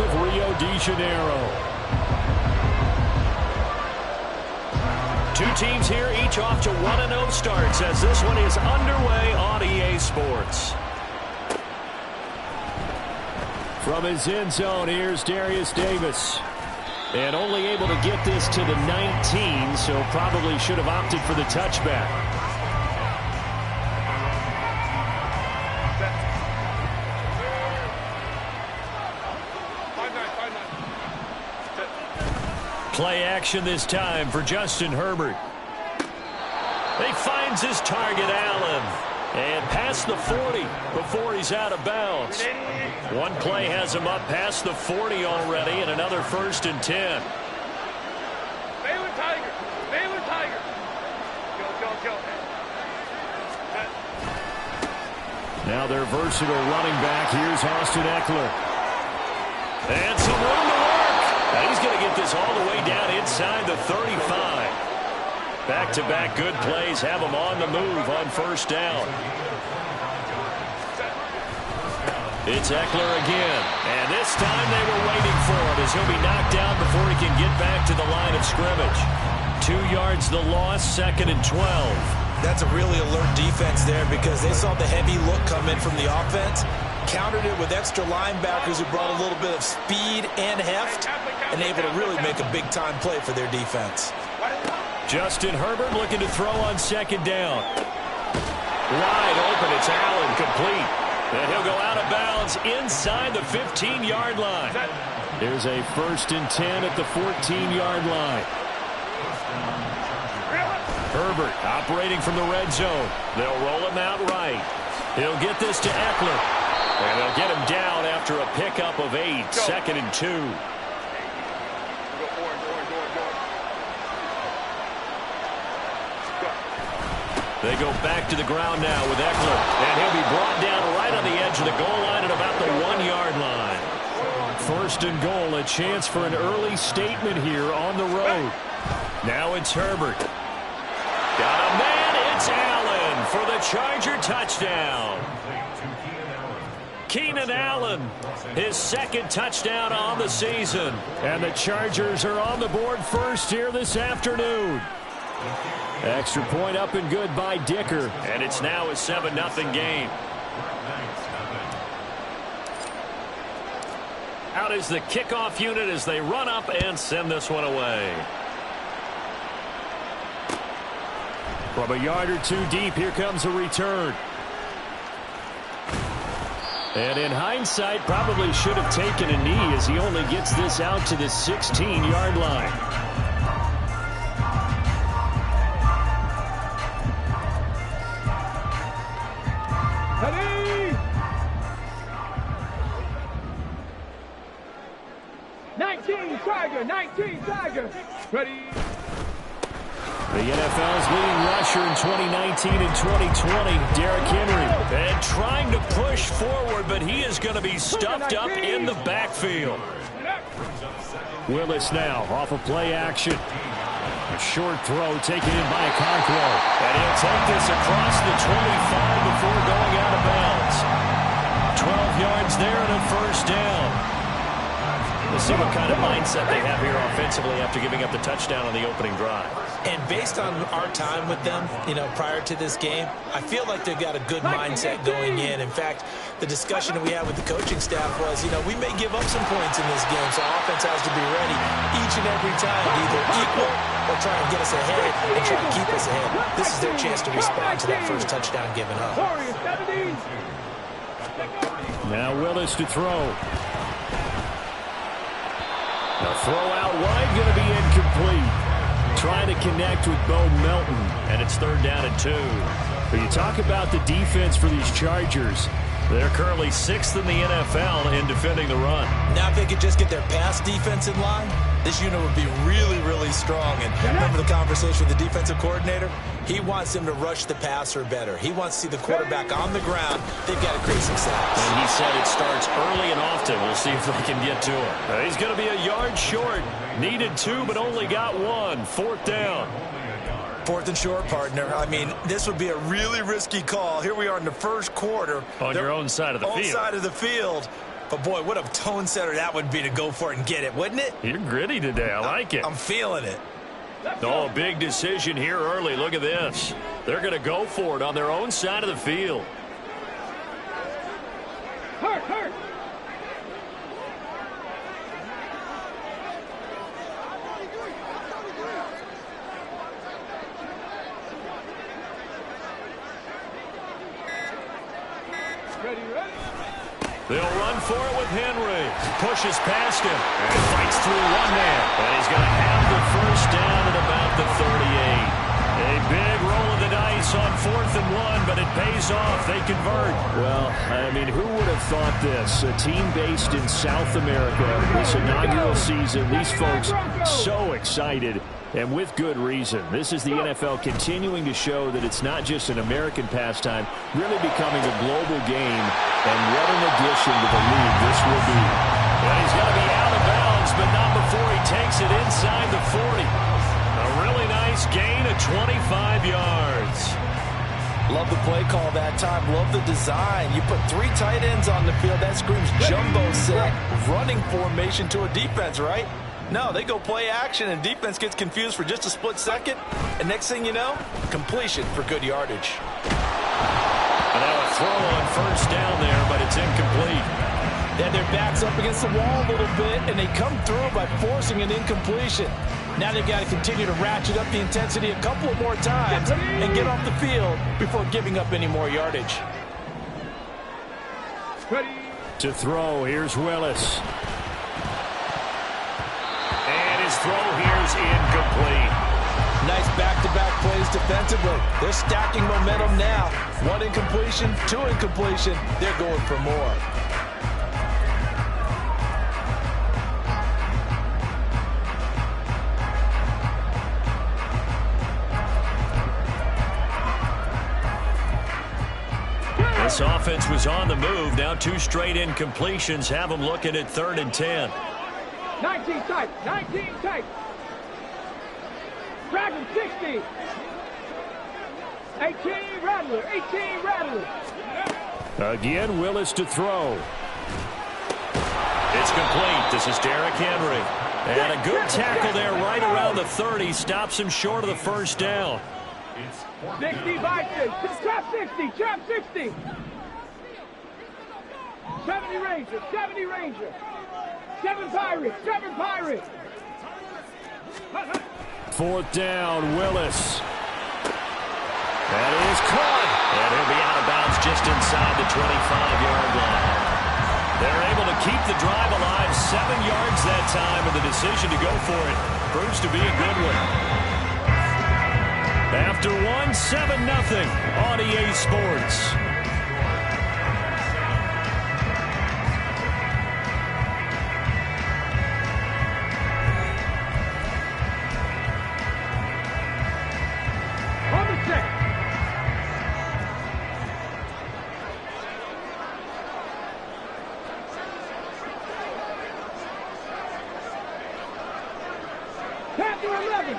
of Rio de Janeiro. Two teams here, each off to 1-0 starts as this one is underway on EA Sports. From his end zone, here's Darius Davis. And only able to get this to the 19, so probably should have opted for the touchback. Play action this time for Justin Herbert. He finds his target, Allen. And past the 40 before he's out of bounds. One play has him up past the 40 already, and another 1st and 10. Baylor Tiger. Baylor Tiger. Go. Now their versatile running back. Here's Austin Eckler. And some room to work. Now he's going to get this all the way down inside the 35. Back-to-back good plays have him on the move on 1st down. It's Eckler again. And this time they were waiting for him as he'll be knocked down before he can get back to the line of scrimmage. 2 yards the loss, 2nd and 12. That's a really alert defense there because they saw the heavy look come in from the offense, countered it with extra linebackers who brought a little bit of speed and heft, and able to really make a big-time play for their defense. Justin Herbert looking to throw on 2nd down. Wide open, it's Allen, complete. And he'll go out of bounds inside the 15-yard line. There's a 1st and 10 at the 14-yard line. Herbert operating from the red zone. They'll roll him out right. He'll get this to Eckler. And they'll get him down after a pickup of 8, 2nd and 2. They go back to the ground now with Eckler. And he'll be brought down right on the edge of the goal line at about the 1-yard line. 1st and goal, a chance for an early statement here on the road. Now it's Herbert. Got a man, it's Allen for the Charger touchdown. Keenan Allen, his 2nd touchdown on the season. And the Chargers are on the board first here this afternoon. Extra point up and good by Dicker. And it's now a 7-0 game. Out is the kickoff unit as they run up and send this one away. From a yard or 2 deep, here comes a return. And in hindsight, probably should have taken a knee as he only gets this out to the 16-yard line. Ready? 19 Tiger. Ready? The NFL's leading rusher in 2019 and 2020, Derrick Henry. And trying to push forward, but he is going to be stuffed up in the backfield. Willis now off of play action. A short throw taken in by Okonkwo. And he'll take this across the 25 before going out of bounds. 12 yards there and a 1st down. We'll see what kind of mindset they have here offensively after giving up the touchdown on the opening drive. And based on our time with them, prior to this game, I feel like they've got a good mindset going in. In fact, the discussion that we had with the coaching staff was, we may give up some points in this game, so offense has to be ready each and every time to either equal or try and get us ahead and try and keep us ahead. This is their chance to respond to that first touchdown given up. Now Willis to throw. The throw out wide going to be incomplete. Trying to connect with Bo Melton, and it's 3rd down and 2. But you talk about the defense for these Chargers. They're currently 6th in the NFL in defending the run. Now if they could just get their pass defense in line, this unit would be really, really strong. And remember the conversation with the defensive coordinator? He wants them to rush the passer better. He wants to see the quarterback on the ground. They've got to create some sacks. And he said it starts early and often. We'll see if they can get to him. He's going to be a yard short. Needed 2, but only got 1. 4th down. 4th and short, partner. I mean, this would be a really risky call. Here we are in the 1st quarter. On your own side of the field. Own side of the field. But, boy, what a tone setter that would be to go for it and get it, wouldn't it? You're gritty today. I like it. I'm feeling it. Oh, a big decision here early. Look at this. They're going to go for it on their own side of the field. Hurt, hurt. Ready, ready. They'll run for it with Henry. Pushes past him and fights through one man. And he's going to have the first down at about the 38. A big roll of the dice on 4th and 1, but it pays off. They convert. Well, I mean, who would have thought this? A team based in South America, this inaugural season, these folks so excited, and with good reason. This is the NFL continuing to show that it's not just an American pastime, really becoming a global game, and what an addition to the league this will be. And he's going to be out of bounds, but not before he takes it inside the 40. A really nice gain of 25 yards. Love the play call that time. Love the design. You put 3 tight ends on the field. That screams jumbo set, running formation to a defense, right? No, they go play action, and defense gets confused for just a split second. And next thing you know, completion for good yardage. And now a throw on first down there, but it's incomplete. They had their backs up against the wall a little bit, and they come through by forcing an incompletion. Now they've got to continue to ratchet up the intensity a couple of more times and get off the field before giving up any more yardage. Ready. To throw, here's Willis. And his throw here's incomplete. Nice back-to-back plays defensively. They're stacking momentum now. 1 incompletion, 2 incompletion. They're going for more. This offense was on the move. Now 2 straight incompletions have them looking at 3rd and 10. 19 tight. 19 tight. Dragon 60. 18 Rattler. 18 Rattler. Again, Willis to throw. It's complete. This is Derrick Henry. And a good tackle there right around the 30. Stops him short of the first down. 60 Vikings. Trap 60. Trap 60. 70 Ranger. 70 Ranger. 7 Pirates. 7 Pirates. 4th down, Willis. That is caught. And he'll be out of bounds just inside the 25-yard line. They're able to keep the drive alive. 7 yards that time, and the decision to go for it proves to be a good one. After 1, 7-0 on EA Sports.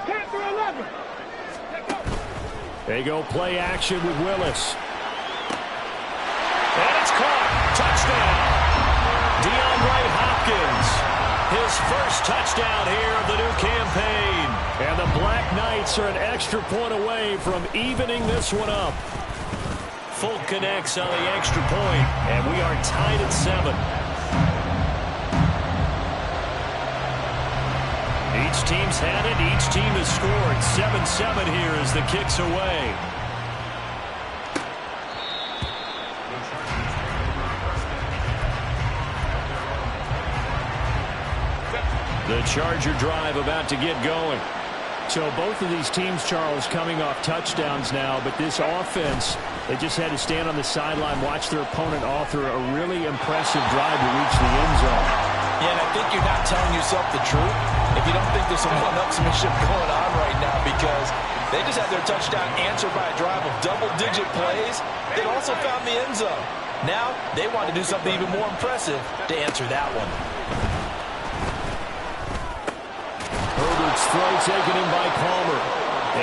Panther 11. They go play action with Willis. And it's caught. Touchdown. DeAndre Hopkins. His first touchdown here of the new campaign. And the Black Knights are an extra point away from evening this one up. Fulton connects on the extra point, and we are tied at 7. Each team's had it. Each team has scored. 7-7 here as the kick's away. The Charger drive about to get going. So both of these teams, Charles, coming off touchdowns now, but this offense, they just had to stand on the sideline, watch their opponent author a really impressive drive to reach the end zone. Yeah, and I think you're not telling yourself the truth if you don't think there's some one-upsmanship going on right now, because they just had their touchdown answered by a drive of double-digit plays that also found the end zone. Now they want to do something even more impressive to answer that one. Herbert's throw taken in by Palmer.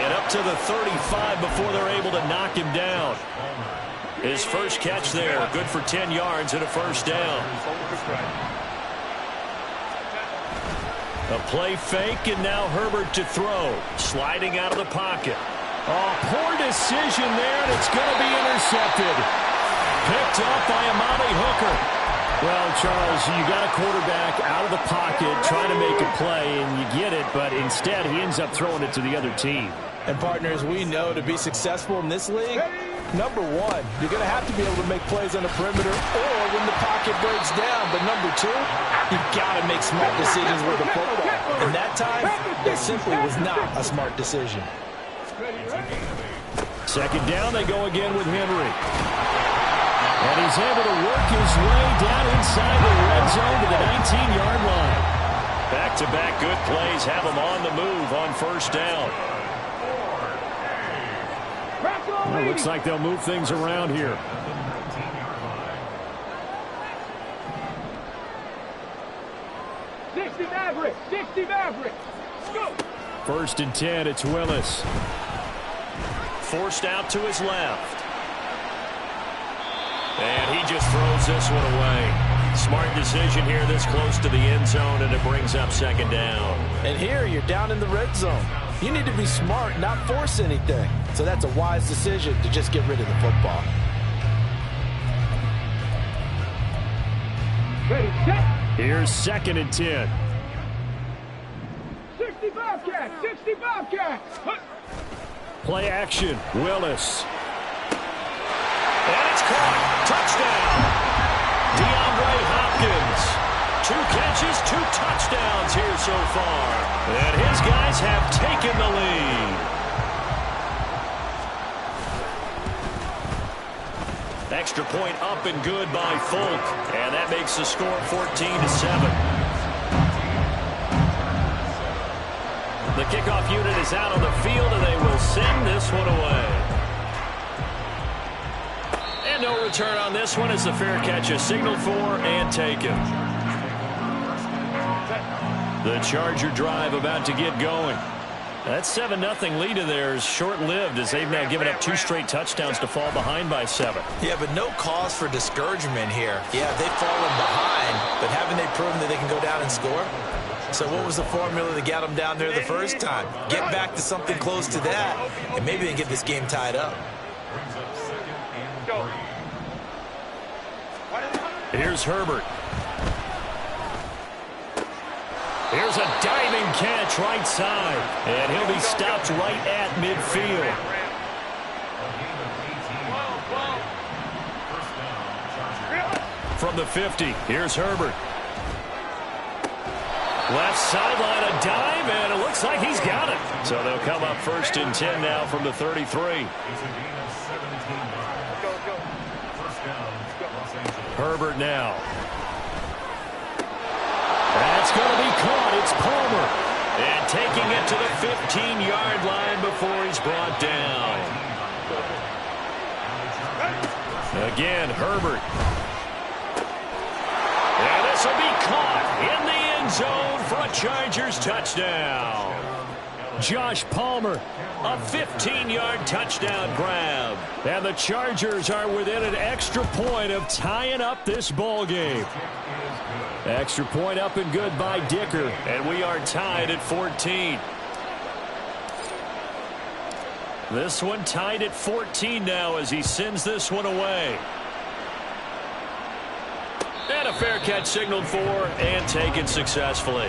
And up to the 35 before they're able to knock him down. His first catch there, good for 10 yards and a first down. A play fake, and now Herbert to throw. Sliding out of the pocket. Oh, poor decision there, and it's going to be intercepted. Picked up by Amani Hooker. Well, Charles, you got a quarterback out of the pocket trying to make a play, and you get it, but instead he ends up throwing it to the other team. And, partners, we know to be successful in this league, number one, you're going to have to be able to make plays on the perimeter or when the pocket breaks down. But number two, you've got to make smart decisions with the football. And that time, that simply was not a smart decision. Second down, they go again with Henry. And he's able to work his way down inside the red zone to the 19-yard line. Back-to-back good plays have him on the move on first down. Well, looks like they'll move things around here. Go. First and 10, it's Willis. Forced out to his left. And he just throws this one away. Smart decision here this close to the end zone, and it brings up second down. And here you're down in the red zone. You need to be smart, not force anything. So that's a wise decision to just get rid of the football. Ready, set. Here's second and 10. 65 cat, 65 cat. Play action, Willis. And it's caught. Touchdown. DeAndre Hopkins. 2 catches, 2 touchdowns here so far. And his guys have taken the lead. Extra point up and good by Folk. And that makes the score 14-7. The kickoff unit is out on the field, and they will send this one away. And no return on this one as the fair catch is signaled for and taken. The Charger drive about to get going. That 7-0 lead of theirs short-lived as they've now given up 2 straight touchdowns to fall behind by 7. Yeah, but no cause for discouragement here. Yeah, they've fallen behind, but haven't they proven that they can go down and score? So what was the formula that got them down there the first time? Get back to something close to that, and maybe they can get this game tied up. Here's Herbert. Here's a diving catch right side. And he'll be stopped right at midfield. From the 50, here's Herbert. Left sideline, a dive, and it looks like he's got it. So they'll come up first and 10 now from the 33. Herbert now. That's going to be caught. It's Palmer. And taking it to the 15-yard line before he's brought down. Again, Herbert. And this will be caught in the end zone for a Chargers touchdown. Josh Palmer, a 15-yard touchdown grab. And the Chargers are within an extra point of tying up this ball game. Extra point up and good by Dicker. And we are tied at 14. This one tied at 14 now as he sends this one away. And a fair catch signaled for and taken successfully.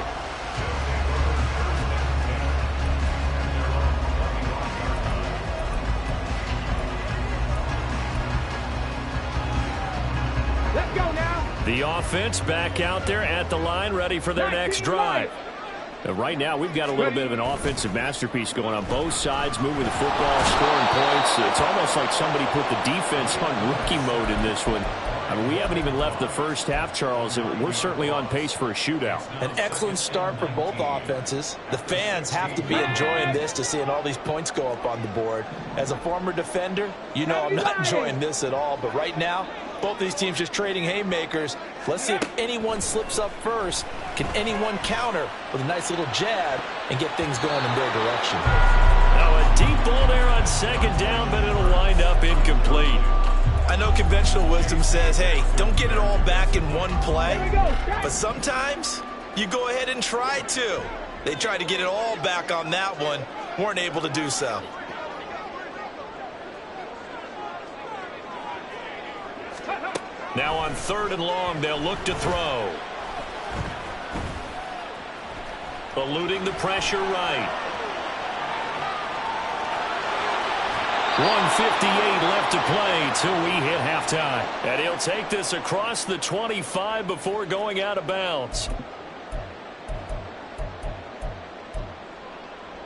Let's go now. The offense back out there at the line, ready for their next drive. Right now, we've got a little bit of an offensive masterpiece going on both sides, moving the football, scoring points. It's almost like somebody put the defense on rookie mode in this one. I mean, we haven't even left the first half, Charles, and we're certainly on pace for a shootout. An excellent start for both offenses. The fans have to be enjoying this to seeing all these points go up on the board. As a former defender, you know I'm not enjoying this at all, but right now, both these teams just trading haymakers. Let's see if anyone slips up first. Can anyone counter with a nice little jab and get things going in their direction? Now a deep ball there on second down, but it'll wind up incomplete. I know conventional wisdom says, hey, don't get it all back in one play. But sometimes you go ahead and try to. They tried to get it all back on that one. Weren't able to do so. Now on 3rd and long, they'll look to throw. Eluding the pressure right. 1:58 left to play till we hit halftime. And he'll take this across the 25 before going out of bounds.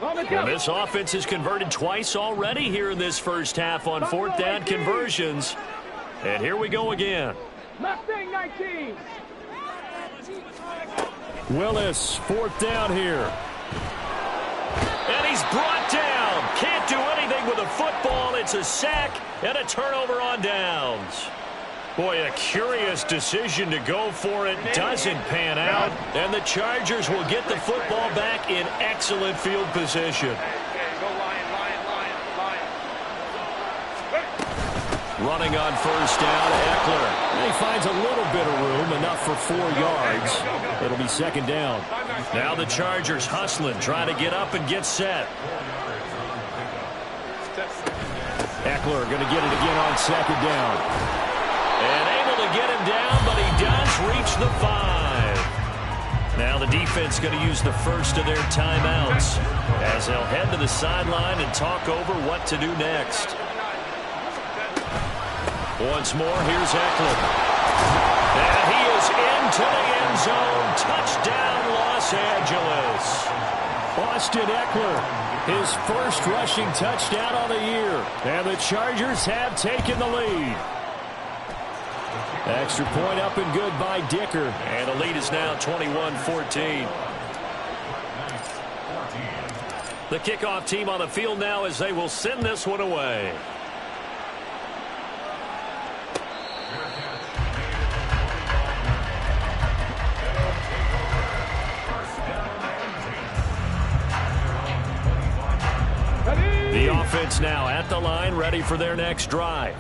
And this offense has converted twice already here in this first half on 4th down conversions. And here we go again. Mustang 19. Willis, 4th down here. And he's brought down. Can't do anything with a football. It's a sack and a turnover on downs. Boy, a curious decision to go for it. Doesn't pan out. And the Chargers will get the football back in excellent field position. Running on 1st down, Eckler. And he finds a little bit of room, enough for 4 yards. It'll be 2nd down. Now the Chargers hustling, trying to get up and get set. Eckler going to get it again on 2nd down. And able to get him down, but he does reach the 5. Now the defense going to use the first of their timeouts as they'll head to the sideline and talk over what to do next. Once more, here's Eckler. And he is into the end zone. Touchdown, Los Angeles. Austin Eckler, his first rushing touchdown on the year. And the Chargers have taken the lead. Extra point up and good by Dicker. And the lead is now 21-14. The kickoff team on the field now as they will send this one away. The offense now at the line, ready for their next drive.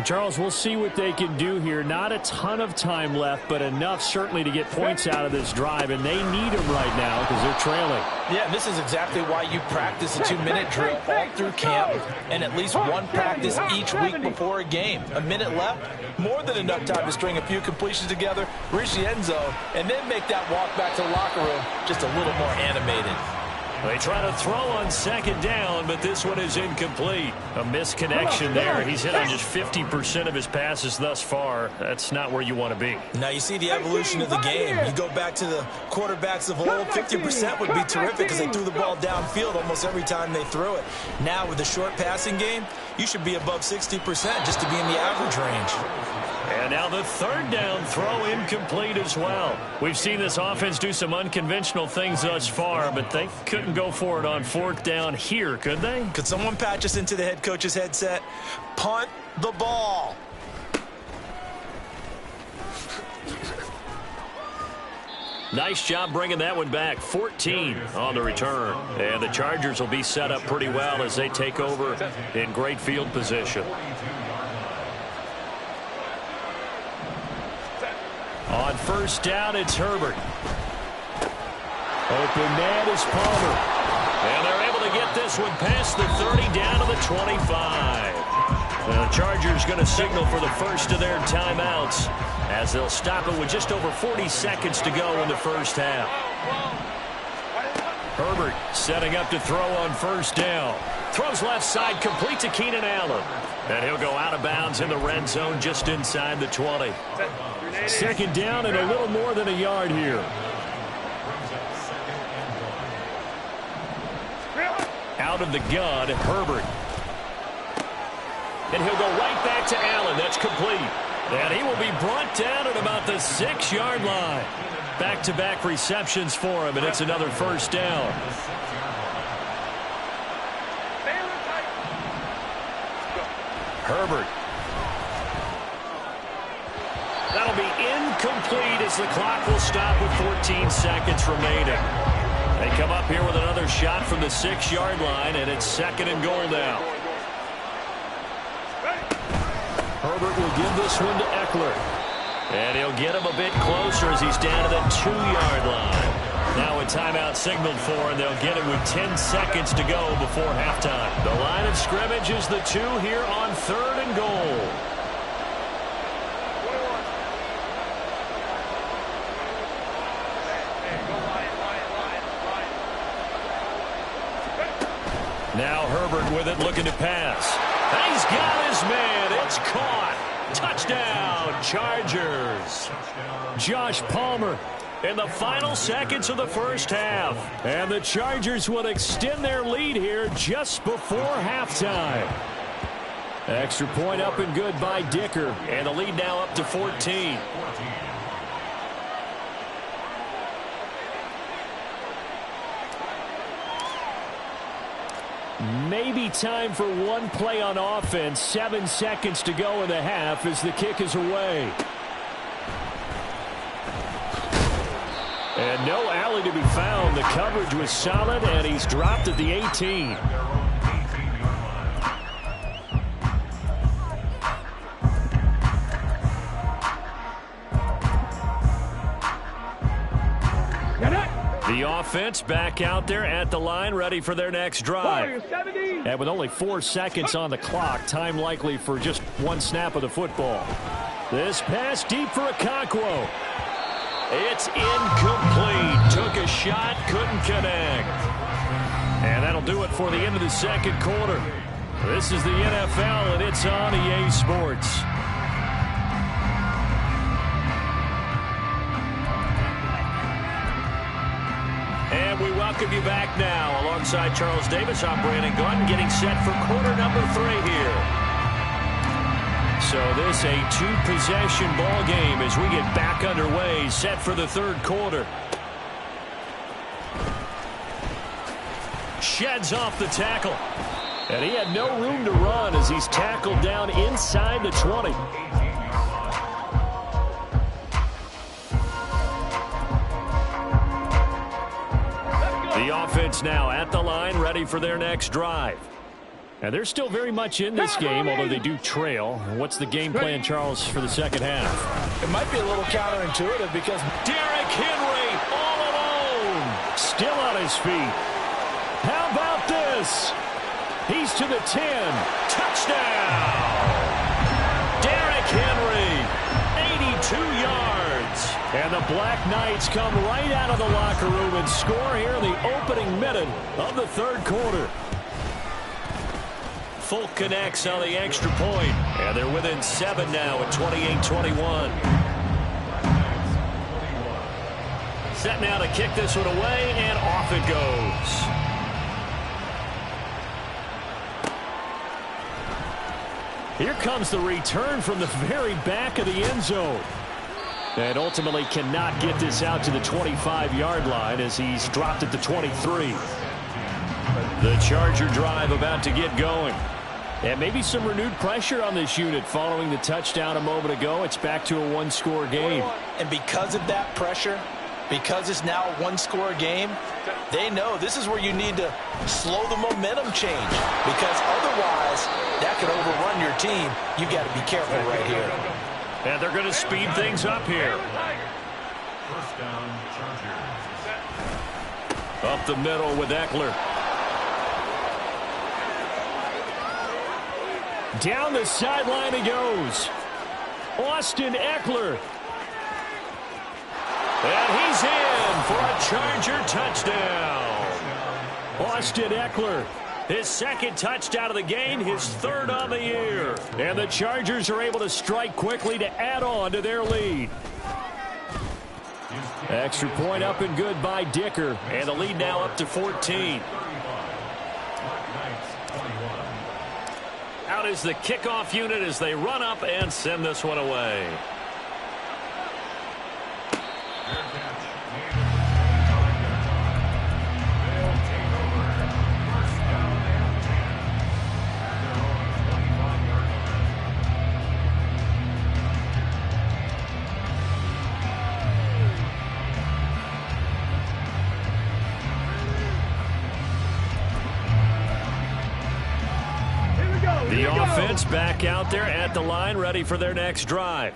Charles, we'll see what they can do here. Not a ton of time left, but enough certainly to get points out of this drive, and they need them right now because they're trailing. Yeah, this is exactly why you practice a 2-minute drill all through camp and at least one practice each week before a game. A minute left, more than enough time to string a few completions together, reach the end zone, and then make that walk back to the locker room just a little more animated. They try to throw on 2nd down, but this one is incomplete. A misconnection there. He's hit on just 50% of his passes thus far. That's not where you want to be. Now you see the evolution of the game. You go back to the quarterbacks of old, 50% would be terrific because they threw the ball downfield almost every time they threw it. Now with the short passing game, you should be above 60% just to be in the average range. And now the 3rd down throw incomplete as well. We've seen this offense do some unconventional things thus far, but they couldn't go for it on 4th down here, could they? Could someone patch us into the head coach's headset? Punt the ball. Nice job bringing that one back. 14 on the return. And the Chargers will be set up pretty well as they take over in great field position. On 1st down, it's Herbert. Open man is Palmer. And they're able to get this one past the 30 down to the 25. The Chargers going to signal for the first of their timeouts as they'll stop it with just over 40 seconds to go in the first half. Herbert setting up to throw on 1st down. Throws left side, complete to Keenan Allen. And he'll go out of bounds in the red zone just inside the 20. 2nd down and a little more than a yard here. Out of the gun, Herbert. And he'll go right back to Allen. That's complete. And he will be brought down at about the 6-yard line. Back-to-back receptions for him, and it's another 1st down. Herbert. That'll be incomplete as the clock will stop with 14 seconds remaining. They come up here with another shot from the 6-yard line, and it's 2nd and goal now. Herbert will give this one to Eckler. And he'll get him a bit closer as he's down to the 2-yard line. Now a timeout signaled for, and they'll get it with 10 seconds to go before halftime. The line of scrimmage is the 2 here on 3rd and goal. Now Herbert with it, looking to pass. He's got his man. It's caught. Touchdown, Chargers. Josh Palmer in the final seconds of the first half. And the Chargers will extend their lead here just before halftime. Extra point up and good by Dicker. And the lead now up to 14. Maybe time for one play on offense. 7 seconds to go in the half as the kick is away. And no alley to be found. The coverage was solid, and he's dropped at the 18. The offense back out there at the line, ready for their next drive. And with only 4 seconds on the clock, time likely for just one snap of the football. This pass deep for Okonkwo. It's incomplete. Took a shot, couldn't connect. And that'll do it for the end of the second quarter. This is the NFL, and it's on EA Sports. And we welcome you back now. Alongside Charles Davis, I'm Brandon Gaudin, getting set for quarter number 3 here. So this a 2-possession ball game as we get back underway, set for the third quarter. Sheds off the tackle. And he had no room to run as he's tackled down inside the 20. The offense now at the line, ready for their next drive. And they're still very much in this game, although they do trail. What's the game plan, Charles, for the second half? It might be a little counterintuitive because Derrick Henry all alone. Still on his feet. How about this? He's to the 10. Touchdown. Derrick Henry, 82 yards. And the Black Knights come right out of the locker room and score here in the opening minute of the third quarter. Folk connects on the extra point, and they're within 7 now at 28-21. Set now to kick this one away, and off it goes. Here comes the return from the very back of the end zone. And ultimately cannot get this out to the 25-yard line as he's dropped at the 23. The Charger drive about to get going. And maybe some renewed pressure on this unit following the touchdown a moment ago. It's back to a one-score game. And because of that pressure, because it's now a one-score game, they know this is where you need to slow the momentum change. Because otherwise, that could overrun your team. You got to be careful right here. And they're going to speed things up here. First down, Chargers. Up the middle with Eckler. Down the sideline he goes. Austin Eckler. And he's in for a Charger touchdown. Austin Eckler, his second touchdown of the game, his third on the year. And the Chargers are able to strike quickly to add on to their lead. Extra point up and good by Dicker. And the lead now up to 14. Out is the kickoff unit as they run up and send this one away. back out there at the line, ready for their next drive.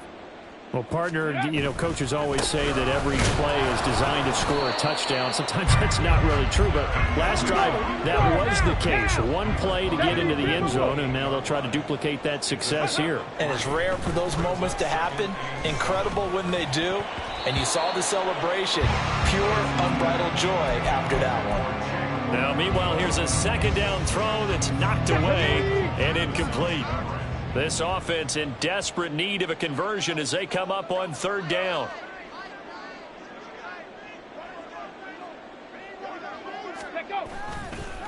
Well, partner, coaches always say that every play is designed to score a touchdown. Sometimes that's not really true, but last drive, that was the case. One play to get into the end zone, and now they'll try to duplicate that success here. And it's rare for those moments to happen. Incredible when they do. And you saw the celebration. Pure, unbridled joy after that one. Now, meanwhile, here's a second down throw that's knocked away and incomplete. This offense in desperate need of a conversion as they come up on third down.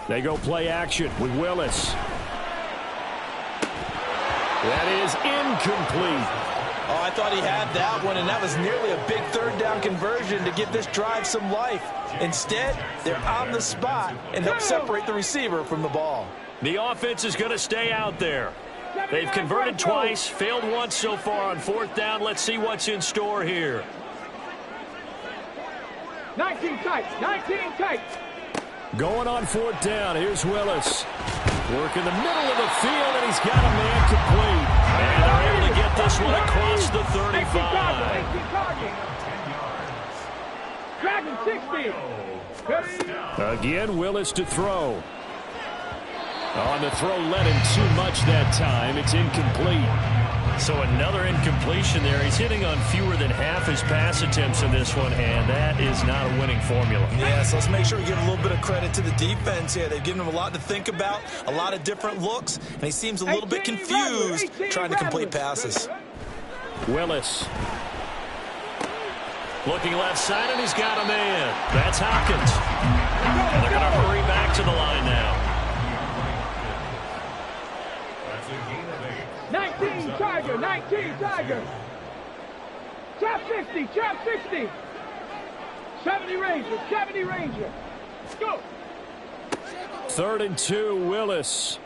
They go play action with Willis. That is incomplete. Oh, I thought he had that one, and that was nearly a big third down conversion to give this drive some life. Instead, they're on the spot and help separate the receiver from the ball. The offense is going to stay out there. They've converted twice, failed once so far on fourth down. Let's see what's in store here. 19 tight, 19 tight. Going on fourth down, here's Willis. Working the middle of the field, and he's got a man complete. And they're able to get this one across the 35. Dragon 60. Again, Willis to throw. On the throw, led him too much that time. It's incomplete. So another incompletion there. He's hitting on fewer than half his pass attempts in this one, and that is not a winning formula. Yeah, so let's make sure we give a little bit of credit to the defense here. They've given him a lot to think about, a lot of different looks, and he seems a little bit confused trying to complete passes. Willis. Looking left side, and he's got a man. That's Hopkins. And they're going to hurry back to the line now. 19 Tiger, 19 Tiger. Trap 60, trap 60. 70 Ranger, 70 Ranger. Go. 3rd and 2, Willis.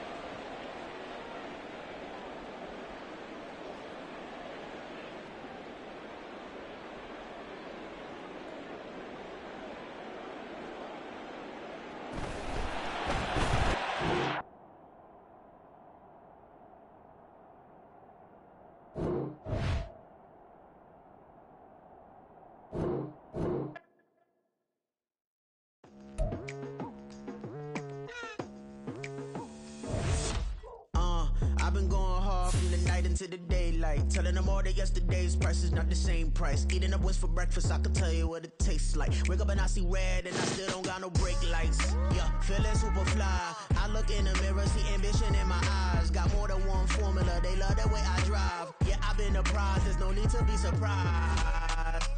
To the daylight, telling them all that yesterday's price is not the same price. Eating up what's for breakfast, I can tell you what it tastes like. Wake up and I see red and I still don't got no brake lights. Yeah, feeling super fly. I look in the mirror, see ambition in my eyes. Got more than one formula, they love the way I drive. Yeah, I've been a prize, there's no need to be surprised.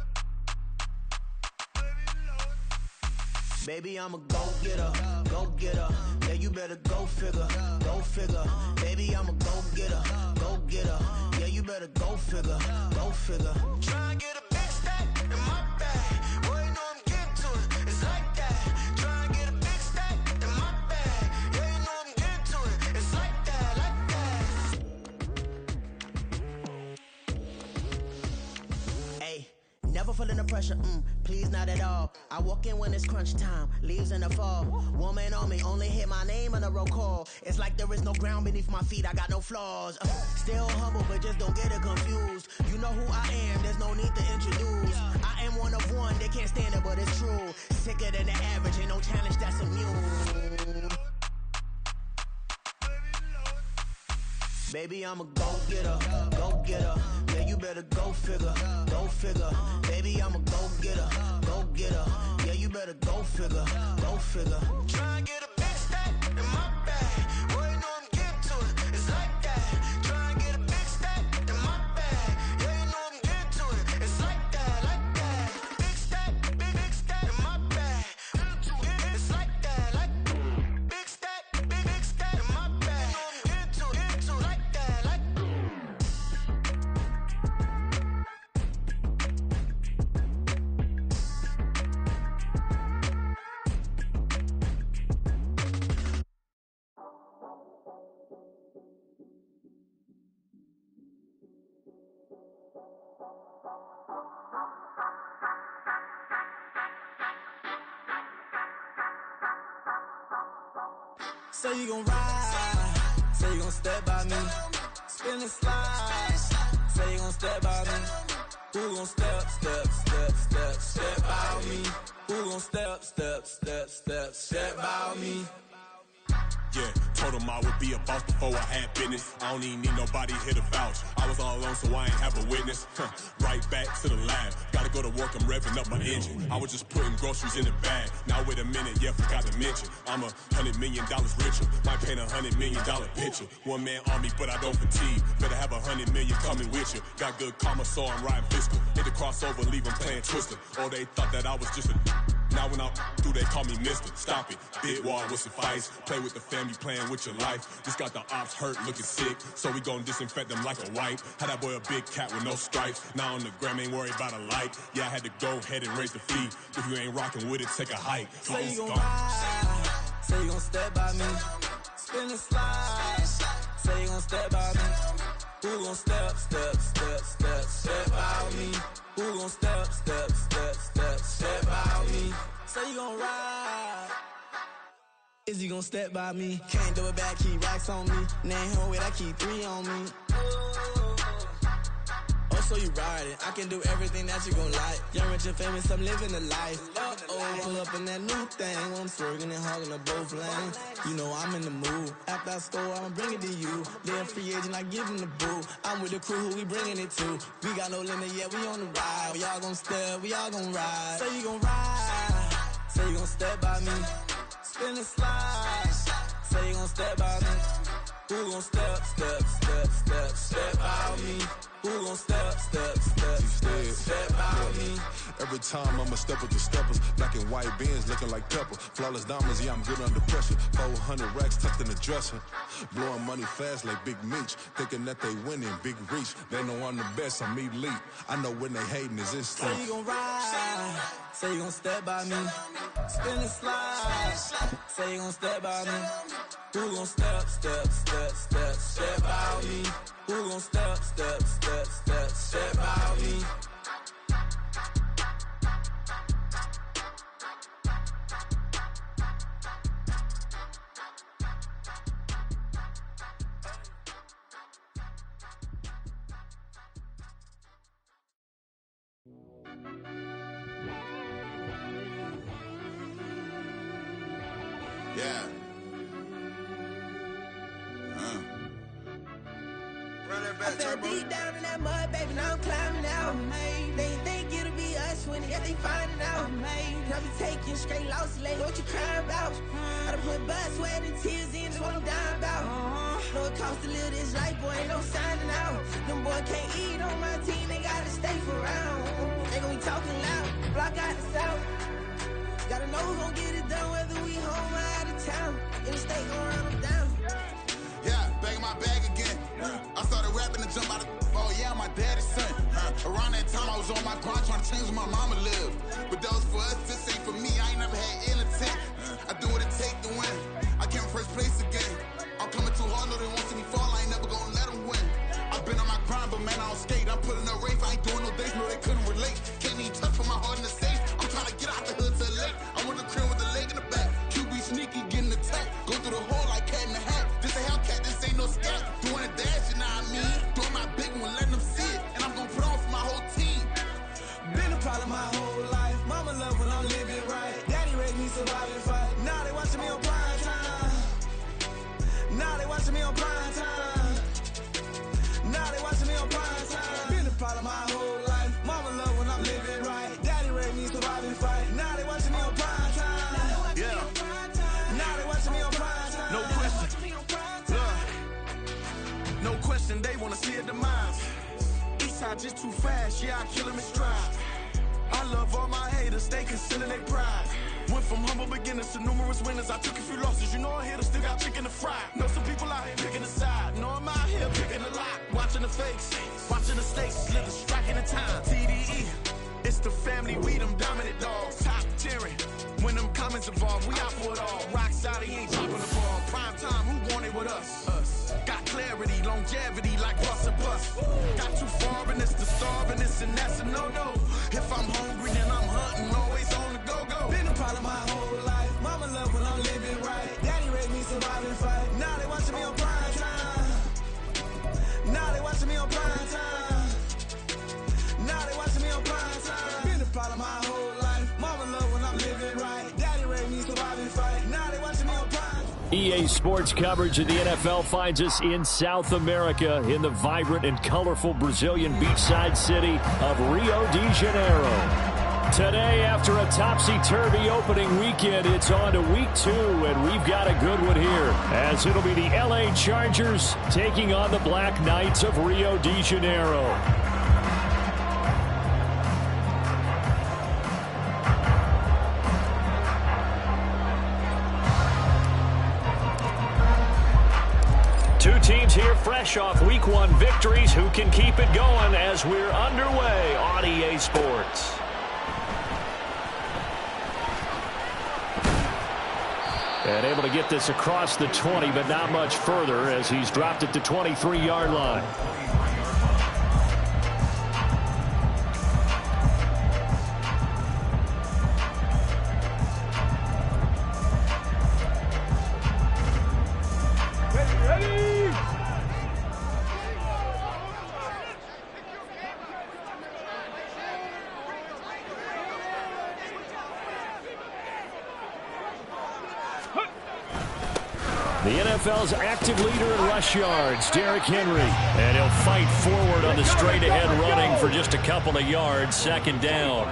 Baby, I'm a go-getter, go-getter. Yeah, you better go figure, go figure. Baby, I'm a go-getter, go-getter. Yeah, you better go figure, go figure. Try and get a big stack in my bag. Boy, you know I'm getting to it, it's like that. Try and get a big stack in my bag. Yeah, you know I'm getting to it, it's like that, like that. Hey, never feeling the pressure, please not at all. I walk in when it's crunch time, leaves in the fall. Woman on me, only hit my name on the roll call. It's like there is no ground beneath my feet, I got no flaws. Still humble, but just don't get it confused. You know who I am, there's no need to introduce. I am one of one, they can't stand it, but it's true. Sicker than the average, ain't no challenge that's immune. Baby, I'm a go-getter, go-getter. Yeah, you better go figure, go figure. Baby, I'm a go-getter, go-getter. Yeah, you better go figure, go figure. Try and get a big stack in my bag. Boy, you know I'm getting to it, it's like that. Try and get a big stack in my bag. Yeah, you know I'm getting to it, it's like that, like that. Big stack in my bag. It's like that, like big stack in my bag. Get to it, like that, like. Say you gon' ride, say you gon' step by me. spin and slide. Say you gon' step by me. Who gon' step by me? Who gon' step by me? Yeah, told him I would be a boss before I had business. I don't even need nobody here to vouch. I was all alone, so I ain't have a witness. Right back to the lab. Gotta go to work, I'm revving up my engine. I was just putting groceries in the bag. Now wait a minute, yeah, forgot to mention. I'm $100 million richer. Might paint $100 million picture. One man army, but I don't fatigue. Better have 100 million coming with you. Got good karma, so I'm riding fiscal. Hit the crossover, leave them playing Twister. Oh, they thought that I was just a... Now when I'm through, they call me Mister. Stop it. Big wall with some fights. Play with the family, playing with your life. Just got the ops hurt, looking sick. So we gon' disinfect them like a wipe. Had that boy a big cat with no stripes. Now on the gram, ain't worried about a light. Yeah, I had to go ahead and raise the fee. If you ain't rocking with it, take a hike. Say you gon' ride. Say you gon' step by me. Spin and slide. Say you gon' step by me. Who gon' step by me? Who gon' step by me? Say you gon' ride. Is he gon' step by me? Can't do it back, keep racks on me. Name home with I keep 3 on me. Oh, so you ride it. I can do everything that you gon' like. Young, rich, and famous, I'm living the life. Uh-oh, pull up in that new thing. When I'm swerving and hogging up both lanes. You know I'm in the mood. After I score, I'ma bring it to you. They're a free agent, I give him the boo. I'm with the crew, who we bringing it to. We got no limit, yeah, we on the ride. We all gon' step, we all gon' ride. Say you gon' ride. Say you gon' step by me. Spin and slide. Say you gon' step by me. Who gon' step by me? Who gon' step by me? Every time I'ma step with the steppers. Black and white beans looking like pepper. Flawless diamonds, yeah, I'm good under pressure. 400 racks tucked in the dresser. Blowing money fast like Big Meech. Thinking that they winning, big reach. They know I'm the best, I'm elite. I know when they hating is instinct. Say you gon' ride. Say you gon' step by me. Spin and slide. Say you gon' step by me. Who gon' step by me? Who gon' step by me? Yeah. Run that back, I fell Turbo. deep down in that mud, baby, now I'm climbing out. They ain't think it'll be us when it, yeah, they finding out. I be taking straight losses lately, what you crying about? I done put blood, sweat, and tears in, that's what I'm dying about. Know it costs to live this life, boy, ain't no signing out. Them boy can't eat on my team, they gotta stay for round. They gon' be talking loud, block out the south. Gotta know who gon' get it done, whether we home or out of town. In the state, gon' run them down. Yeah, back in my bag again. I started rapping to jump out of oh yeah, I'm my daddy's son. Around that time I was on my grind trying to change where my mama lived. But that was for us, this ain't for me. I ain't never had ill intent. I do what it take to win. I came in first place again. I'm coming too hard, no they won't see me fall. I ain't never gonna let them win. I've been on my grind, but man I don't skate. I'm putting up race, I ain't doing no days, no they couldn't relate. Can't even touch for my heart in the safe. I'm trying to get out the hood to the lake. I'm with the crib with the leg in the back. QB sneaky, getting attacked. Go through the hole like cat in the hat. This a Hellcat, this ain't no scat. Doing a dash, you know what I mean? Doing my big one, letting them see it. And I'm gonna put on for my whole team. Been a problem my whole life. Mama love when I'm living right. Daddy raised me survive and fight. Now they watching me on prime time. Now they watching me on prime time. Now they watching me on prime time. Been a problem my whole life. Mama love when I'm living right. Daddy raised me survive and fight. Now they watching me on prime time. Yeah. Now they watching me on prime time. No question. No question, they wanna see a demise. Eastside just too fast, yeah, I kill him in stride. I love all my haters, they consider their pride. Went from humble beginners to numerous winners. I took a few losses, you know I hit, still got chicken to fry. Know some people out here picking a side. Know I'm out here picking a lot. Watching the fakes, watching the stakes, slither, striking the time. TDE, it's the family, we them dominant dogs. Top tiering, when them comments involved, we out for it all. Rock side, he ain't dropping the ball. Prime time, who want it with us? Got clarity, longevity, like bust and bust. Got too far and it's the starving, this and that's a no-no. If I'm hungry, then I'm hunting, always on the go-go. Been a problem my whole life. Mama love when I'm living right. Daddy raised me survive and fight. Now they watching me on prime time. EA Sports coverage of the NFL finds us in South America in the vibrant and colorful Brazilian beachside city of Rio de Janeiro. Today, after a topsy-turvy opening weekend, it's on to week 2, and we've got a good one here, as it'll be the LA Chargers taking on the Black Knights of Rio de Janeiro. Two teams here fresh off Week 1 victories. Who can keep it going as we're underway on EA Sports? And able to get this across the 20, but not much further as he's dropped it to 23-yard line. The NFL's active leader in rush yards, Derrick Henry. And he'll fight forward on the straight-ahead running for just a couple of yards, second down.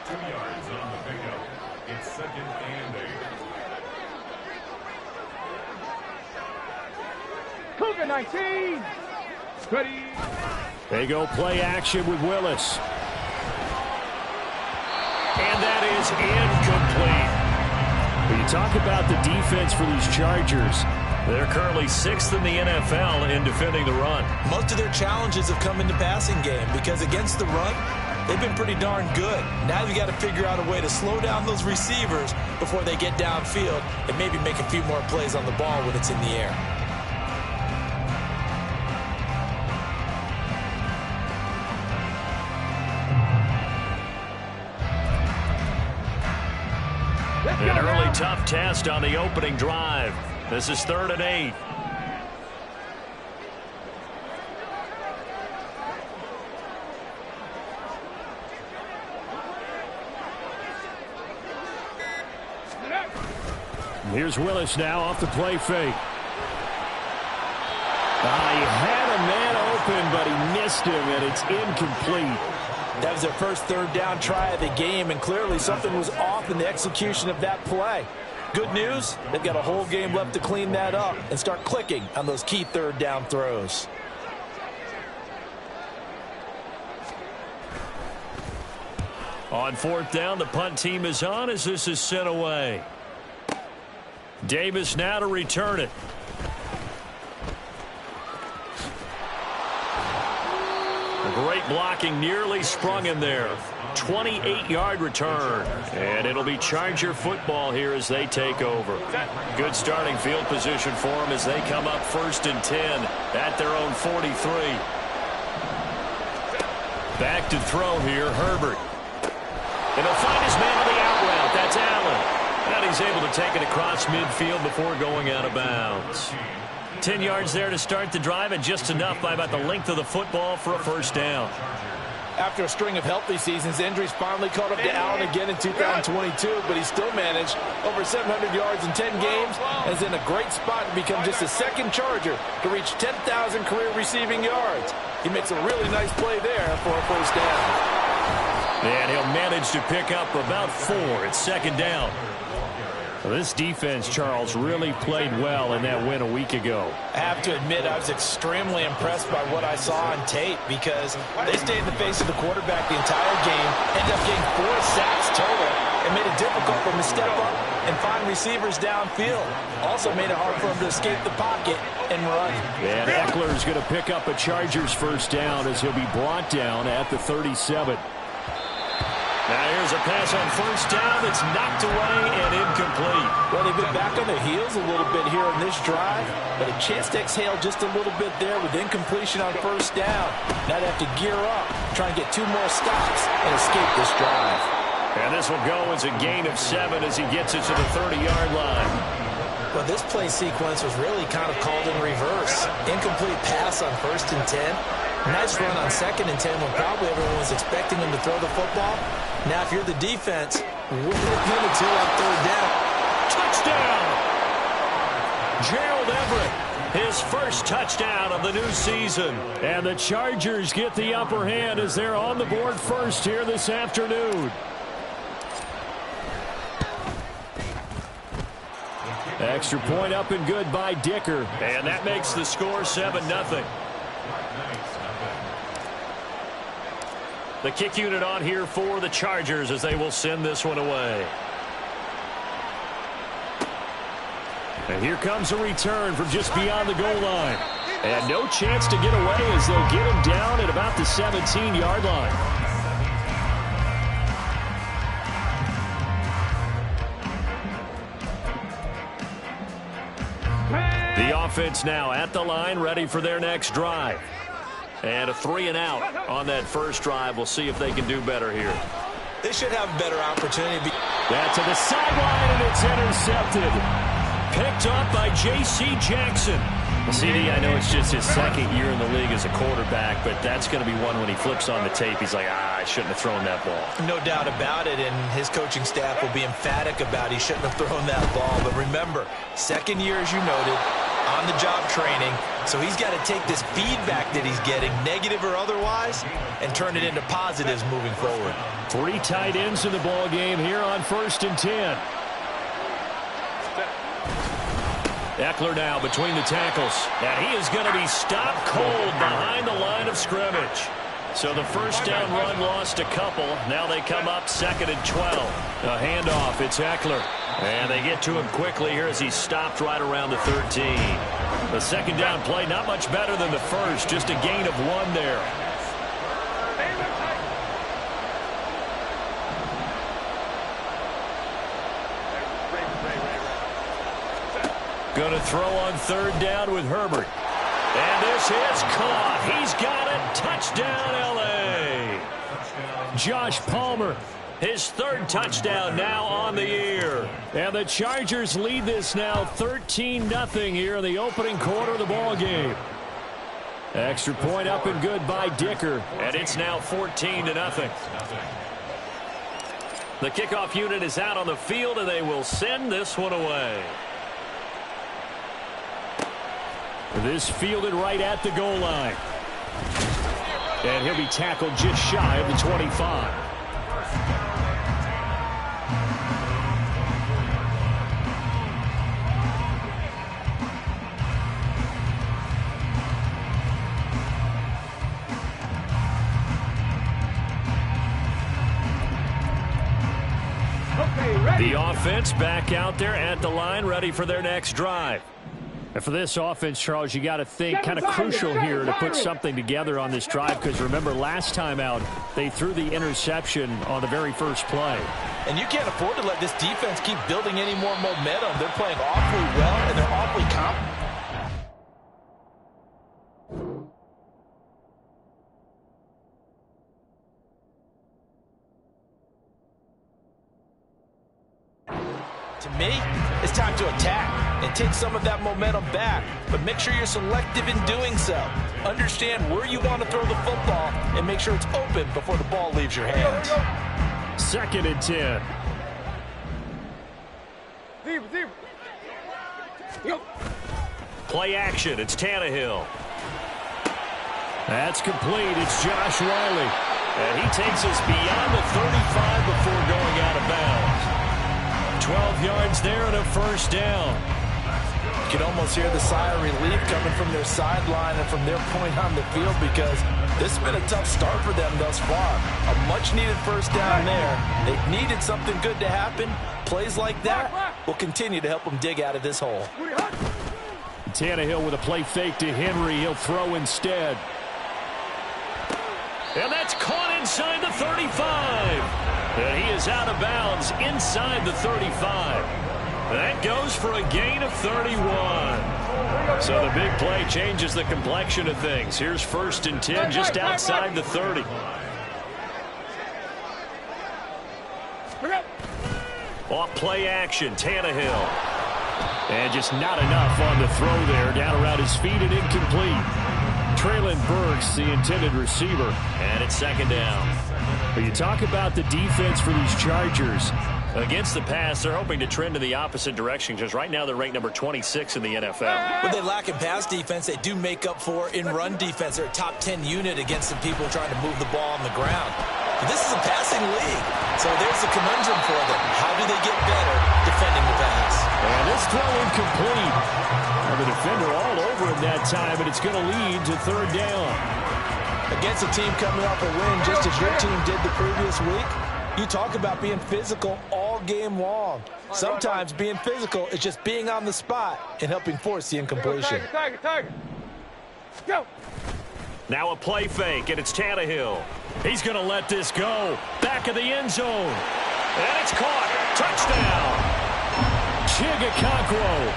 2 yards on the pickup. It's 2nd and 8. Cougar 19. Ready. They go play action with Willis. And that is incomplete. When you talk about the defense for these Chargers, they're currently 6th in the NFL in defending the run. Most of their challenges have come in the passing game because against the run, they've been pretty darn good. Now you've got to figure out a way to slow down those receivers before they get downfield and maybe make a few more plays on the ball when it's in the air. An early tough test on the opening drive. This is 3rd and 8. Here's Willis now off the play fake. He had a man open, but he missed him, and it's incomplete. That was their first 3rd down try of the game, and clearly something was off in the execution of that play. Good news, they've got a whole game left to clean that up and start clicking on those key 3rd down throws. On 4th down, the punt team is on as this is sent away. Davis now to return it. Great blocking, nearly sprung him there. 28-yard return. And it'll be Charger football here as they take over. Good starting field position for them as they come up 1st and 10 at their own 43. Back to throw here, Herbert. And he'll find his man on the out route. That's Allen. And he's able to take it across midfield before going out of bounds. 10 yards there to start the drive, and just enough by about the length of the football for a 1st down. After a string of healthy seasons, injuries finally caught up to Allen again in 2022, but he still managed over 700 yards in 10 games and is in a great spot to become just the 2nd Charger to reach 10,000 career receiving yards. He makes a really nice play there for a 1st down. And he'll manage to pick up about 4. It's 2nd down. Well, this defense, Charles, really played well in that win a week ago. I have to admit I was extremely impressed by what I saw on tape because they stayed in the face of the quarterback the entire game, ended up getting 4 sacks total, and made it difficult for him to step up and find receivers downfield. Also made it hard for him to escape the pocket and run. And Eckler's going to pick up a Chargers 1st down as he'll be brought down at the 37. Now here's a pass on 1st down that's knocked away and incomplete. Well, they've been back on their heels a little bit here in this drive, but a chance to exhale just a little bit there with incompletion on 1st down. Now they have to gear up, try and get 2 more stops and escape this drive. And this will go as a gain of 7 as he gets it to the 30-yard line. Well, this play sequence was really kind of called in reverse. Incomplete pass on 1st and 10. Nice run on 2nd and 10 when probably everyone was expecting him to throw the football. Now, if you're the defense, what are you going to do on 3rd down? Touchdown! Gerald Everett, his first touchdown of the new season. And the Chargers get the upper hand as they're on the board first here this afternoon. Extra point up and good by Dicker. And that makes the score 7-0. The kick unit on here for the Chargers as they will send this one away. And here comes a return from just beyond the goal line. And no chance to get away as they'll get him down at about the 17-yard line. The offense now at the line, ready for their next drive. And a 3-and-out on that first drive. We'll see if they can do better here. They should have a better opportunity. That's to the sideline, and it's intercepted. Picked up by J.C. Jackson. Well, CD, I know it's just his second year in the league as a quarterback, but that's going to be one when he flips on the tape. He's like, I shouldn't have thrown that ball. No doubt about it, and his coaching staff will be emphatic about he shouldn't have thrown that ball. But remember, second year, as you noted, on-the-job training, so he's got to take this feedback that he's getting, negative or otherwise, and turn it into positives moving forward. 3 tight ends in the ball game here on 1st and 10. Eckler now between the tackles, and he is going to be stopped cold behind the line of scrimmage. So the first down run lost a couple. Now they come up 2nd and 12. A handoff, it's Eckler. And they get to him quickly here as he's stopped right around the 13. The second down play not much better than the first, just a gain of 1 there. Going to throw on 3rd down with Herbert. And this is caught. He's got it. Touchdown, L.A. Josh Palmer, his 3rd touchdown now on the year. And the Chargers lead this now 13-0 here in the opening quarter of the ball game. Extra point up and good by Dicker. And it's now 14-0. The kickoff unit is out on the field, and they will send this one away. This fielded right at the goal line. And he'll be tackled just shy of the 25. The offense back out there at the line, ready for their next drive. And for this offense, Charles, you got to think kind of crucial here to put something together on this drive, because remember last time out they threw the interception on the very first play. And you can't afford to let this defense keep building any more momentum. They're playing awfully well, and they're awfully confident. To me, it's time to attack and take some of that momentum back. But make sure you're selective in doing so. Understand where you want to throw the football and make sure it's open before the ball leaves your hands. 2nd and 10. Play action. It's Tannehill. That's complete. It's Josh Riley. And he takes us beyond the 35 before going out of bounds. 12 yards there and a first down. You can almost hear the sigh of relief coming from their sideline and from their point on the field, because this has been a tough start for them thus far. A much-needed first down there. They've needed something good to happen. Plays like that will continue to help them dig out of this hole. Tannehill with a play fake to Henry. He'll throw instead. And that's caught inside the 35. And he is out of bounds inside the 35. That goes for a gain of 31. So the big play changes the complexion of things. Here's 1st and 10 just outside the 30. Off play action, Tannehill. And just not enough on the throw there. Down around his feet and incomplete. Traylon Burks, the intended receiver. And it's 2nd down. When you talk about the defense for these Chargers, against the pass, they're hoping to trend in the opposite direction because right now they're ranked number 26 in the NFL. When they lack in pass defense, they do make up for in run defense. They're a top 10 unit against some people trying to move the ball on the ground. But this is a passing league, so there's a conundrum for them. How do they get better defending the pass? And this throw incomplete. And the defender all over him that time, but it's going to lead to third down. Against a team coming off a win just as your team did the previous week, you talk about being physical all game long. Sometimes being physical is just being on the spot and helping force the incompletion. Tiger. Go. Now a play fake, and it's Tannehill. He's going to let this go. Back of the end zone. And it's caught. Touchdown. Chigakonkwo,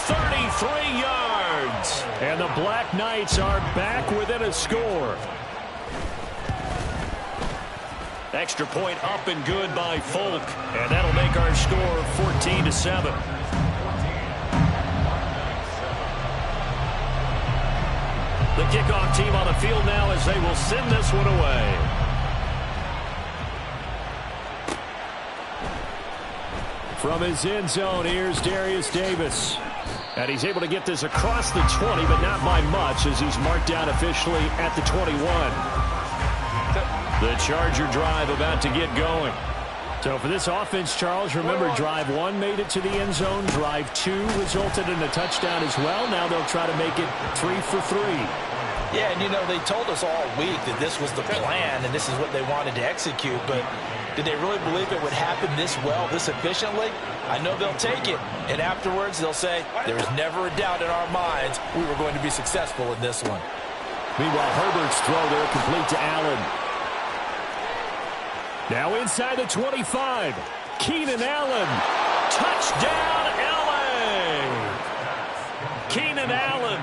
33 yards. And the Black Knights are back within a score. Extra point up and good by Folk. And that'll make our score 14-7. The kickoff team on the field now as they will send this one away. From his end zone, here's Darius Davis. And he's able to get this across the 20, but not by much as he's marked down officially at the 21. The Charger drive about to get going. So for this offense, Charles, remember drive 1 made it to the end zone. Drive 2 resulted in a touchdown as well. Now they'll try to make it 3 for 3. Yeah, and you know, they told us all week that this was the plan and this is what they wanted to execute, but did they really believe it would happen this well, this efficiently? I know they'll take it, and afterwards they'll say, there was never a doubt in our minds we were going to be successful in this one. Meanwhile, Herbert's throw there complete to Allen. Now inside the 25. Keenan Allen. Touchdown, L.A. Keenan Allen,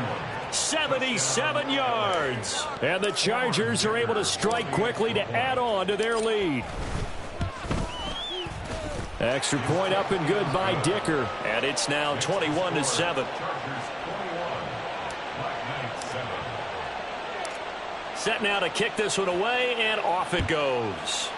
77 yards. And the Chargers are able to strike quickly to add on to their lead. Extra point up and good by Dicker. And it's now 21-7. Set now to kick this one away, and off it goes.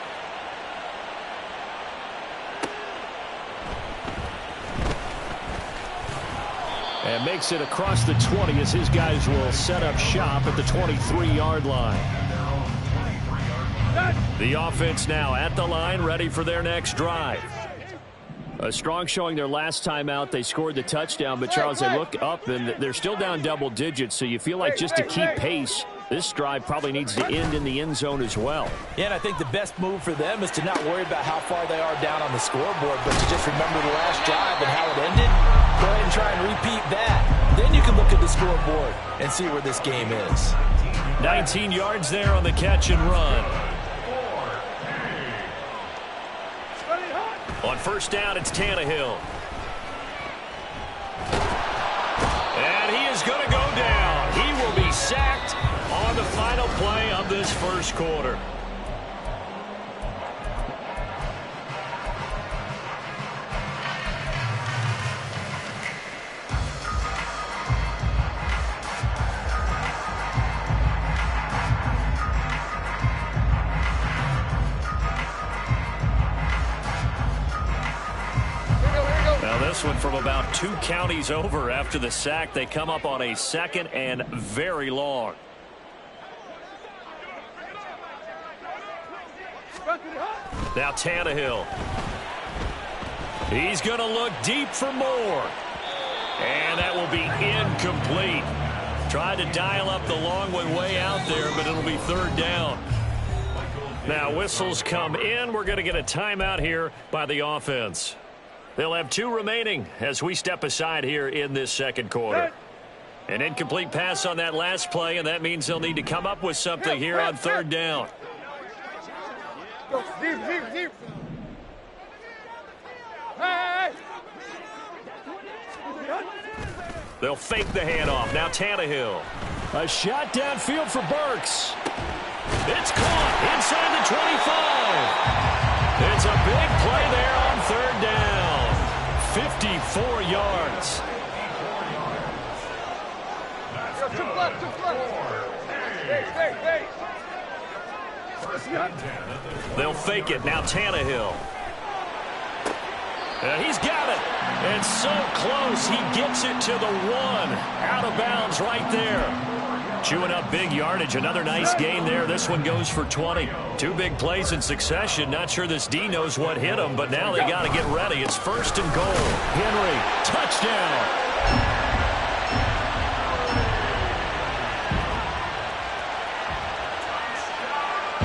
And makes it across the 20 as his guys will set up shop at the 23-yard line. The offense now at the line, ready for their next drive. A strong showing their last time out. They scored the touchdown, but Charles, they look up and they're still down double digits, so you feel like just to keep pace, this drive probably needs to end in the end zone as well. Yeah, and I think the best move for them is to not worry about how far they are down on the scoreboard, but to just remember the last drive and how it ended. Go ahead and try and repeat that. Then you can look at the scoreboard and see where this game is. 19 yards there on the catch and run. On first down, it's Tannehill. And he is going to go down. He will be sacked on the final play of this first quarter. This one from about 2 counties over after the sack. They come up on a second and very long. Now Tannehill. He's going to look deep for more. And that will be incomplete. Tried to dial up the long one way out there, but it'll be third down. Now whistles come in. We're going to get a timeout here by the offense. They'll have 2 remaining as we step aside here in this second quarter. An incomplete pass on that last play, and that means they'll need to come up with something here on third down. They'll fake the handoff. Now Tannehill. A shot downfield for Burks. It's caught inside the 25. It's a big play there on third down. 54 yards. They'll fake it. Now Tannehill. He's got it. And so close. He gets it to the 1. Out of bounds right there. Chewing up big yardage. Another nice gain there. This one goes for 20. 2 big plays in succession. Not sure this D knows what hit him, but now they got to get ready. It's 1st and goal. Henry, touchdown.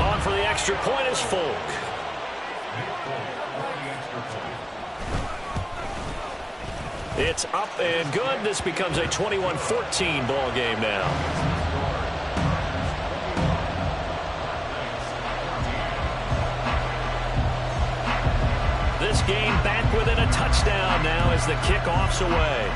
On for the extra point is Folk. It's up and good. This becomes a 21-14 ball game now. This game back within a touchdown now as the kickoff's away.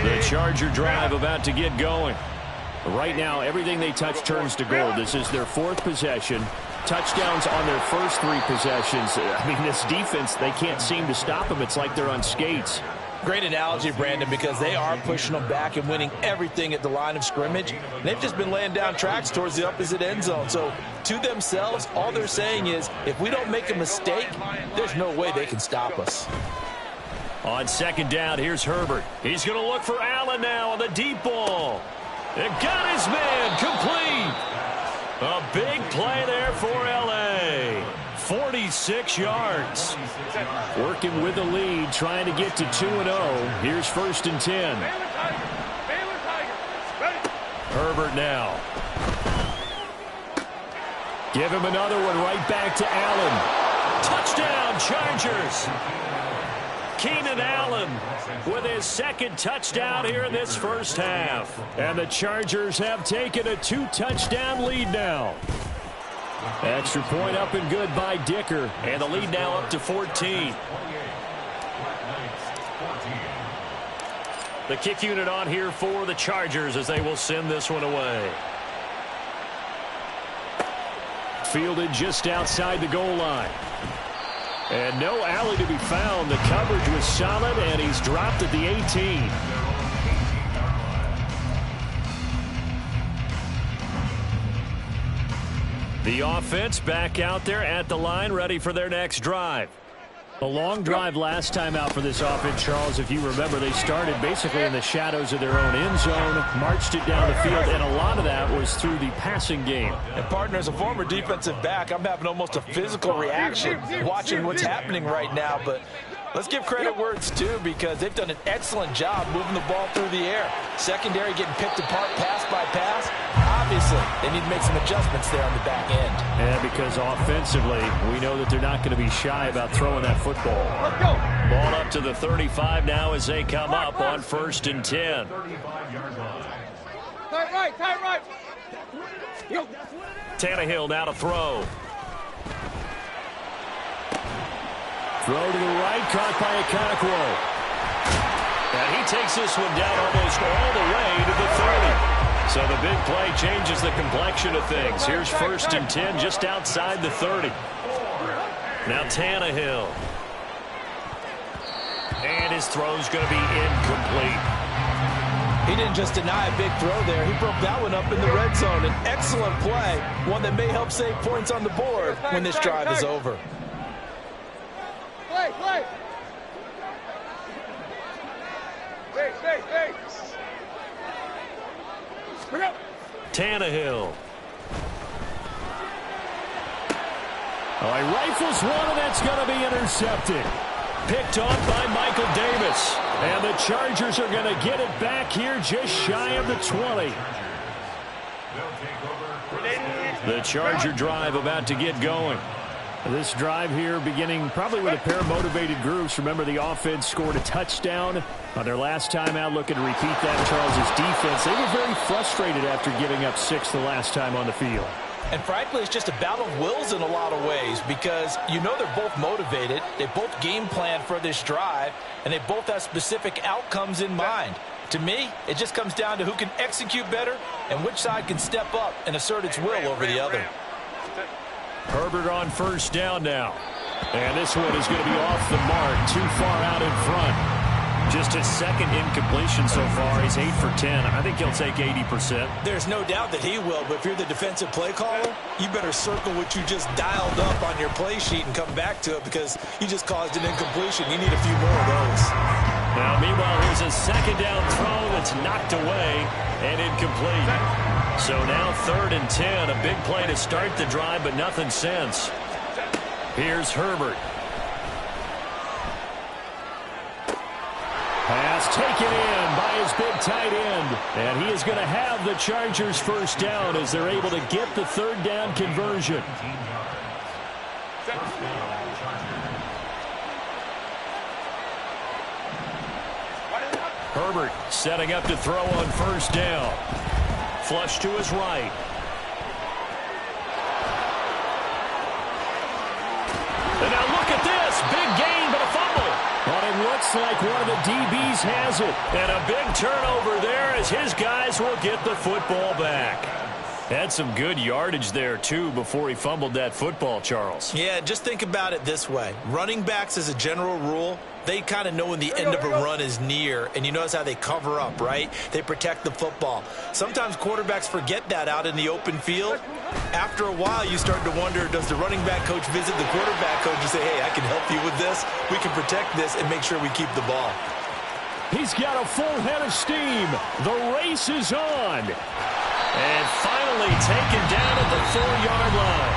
The Charger drive about to get going. Right now, everything they touch turns to gold. This is their 4th possession. Touchdowns on their first 3 possessions. I mean, this defense, they can't seem to stop them. It's like they're on skates. Great analogy, Brandon, because they are pushing them back and winning everything at the line of scrimmage. They've just been laying down tracks towards the opposite end zone. So to themselves, all they're saying is, if we don't make a mistake, there's no way they can stop us. On 2nd down, here's Herbert. He's going to look for Allen now on the deep ball. It got his man complete. A big play there for L.A. 46 yards. Working with the lead, trying to get to 2-0. Here's 1st and 10. Herbert now. Give him another one right back to Allen. Touchdown, Chargers. Keenan Allen with his 2nd touchdown here in this first half. And the Chargers have taken a 2-touchdown lead now. Extra point up and good by Dicker. And the lead now up to 14. The kick unit on here for the Chargers as they will send this one away. Fielded just outside the goal line. And no alley to be found. The coverage was solid, and he's dropped at the 18. The offense back out there at the line, ready for their next drive. A long drive last time out for this offense, Charles. If you remember, they started basically in the shadows of their own end zone, marched it down the field, and a lot of that was through the passing game. And, partner, as a former defensive back, I'm having almost a physical reaction watching what's happening right now. But let's give credit where it's due, because they've done an excellent job moving the ball through the air. Secondary getting picked apart pass by pass. Obviously, they need to make some adjustments there on the back end. And because offensively, we know that they're not going to be shy about throwing that football. Let's go. Ball up to the 35 now as they come up on 1st and 10. Tight right. Tannehill now to throw. Throw to the right, caught by Okonkwo. And he takes this one down almost all the way to the 30. So the big play changes the complexion of things. Here's 1st and 10 just outside the 30. Now Tannehill. And his throw's going to be incomplete. He didn't just deny a big throw there. He broke that one up in the red zone. An excellent play, one that may help save points on the board when this drive is over. Play. Hey. Tannehill. Oh, he rifles one, and that's going to be intercepted. Picked off by Michael Davis. And the Chargers are going to get it back here just shy of the 20. The Charger drive about to get going. This drive here beginning probably with a pair of motivated groups. Remember, the offense scored a touchdown on their last time out. Looking to repeat that. Charles' defense, they were very frustrated after giving up 6 the last time on the field. And frankly, it's just a battle of wills in a lot of ways, because you know they're both motivated. They both game plan for this drive, and they both have specific outcomes in mind. To me, it just comes down to who can execute better and which side can step up and assert its will over the other. Herbert on 1st down now. And this one is going to be off the mark, too far out in front. Just his second incompletion so far. He's 8 for 10. I think he'll take 80%. There's no doubt that he will, but if you're the defensive play caller, you better circle what you just dialed up on your play sheet and come back to it because you just caused an incompletion. You need a few more of those. Now, meanwhile, here's a second down throw that's knocked away and incomplete. So now 3rd and 10. A big play to start the drive, but nothing since. Here's Herbert. Pass taken in by his big tight end. And he is going to have the Chargers first down as they're able to get the 3rd down conversion. Herbert setting up to throw on 1st down. Flush to his right. And now look at this. Big gain, but a fumble. But it looks like one of the DBs has it. And a big turnover there as his guys will get the football back. Had some good yardage there, too, before he fumbled that football, Charles. Yeah, just think about it this way. Running backs, as a general rule, they kind of know when the end of a run is near, and you notice how they cover up, right? They protect the football. Sometimes quarterbacks forget that out in the open field. After a while, you start to wonder, does the running back coach visit the quarterback coach and say, hey, I can help you with this. We can protect this and make sure we keep the ball. He's got a full head of steam. The race is on. And finally taken down at the 4-yard line.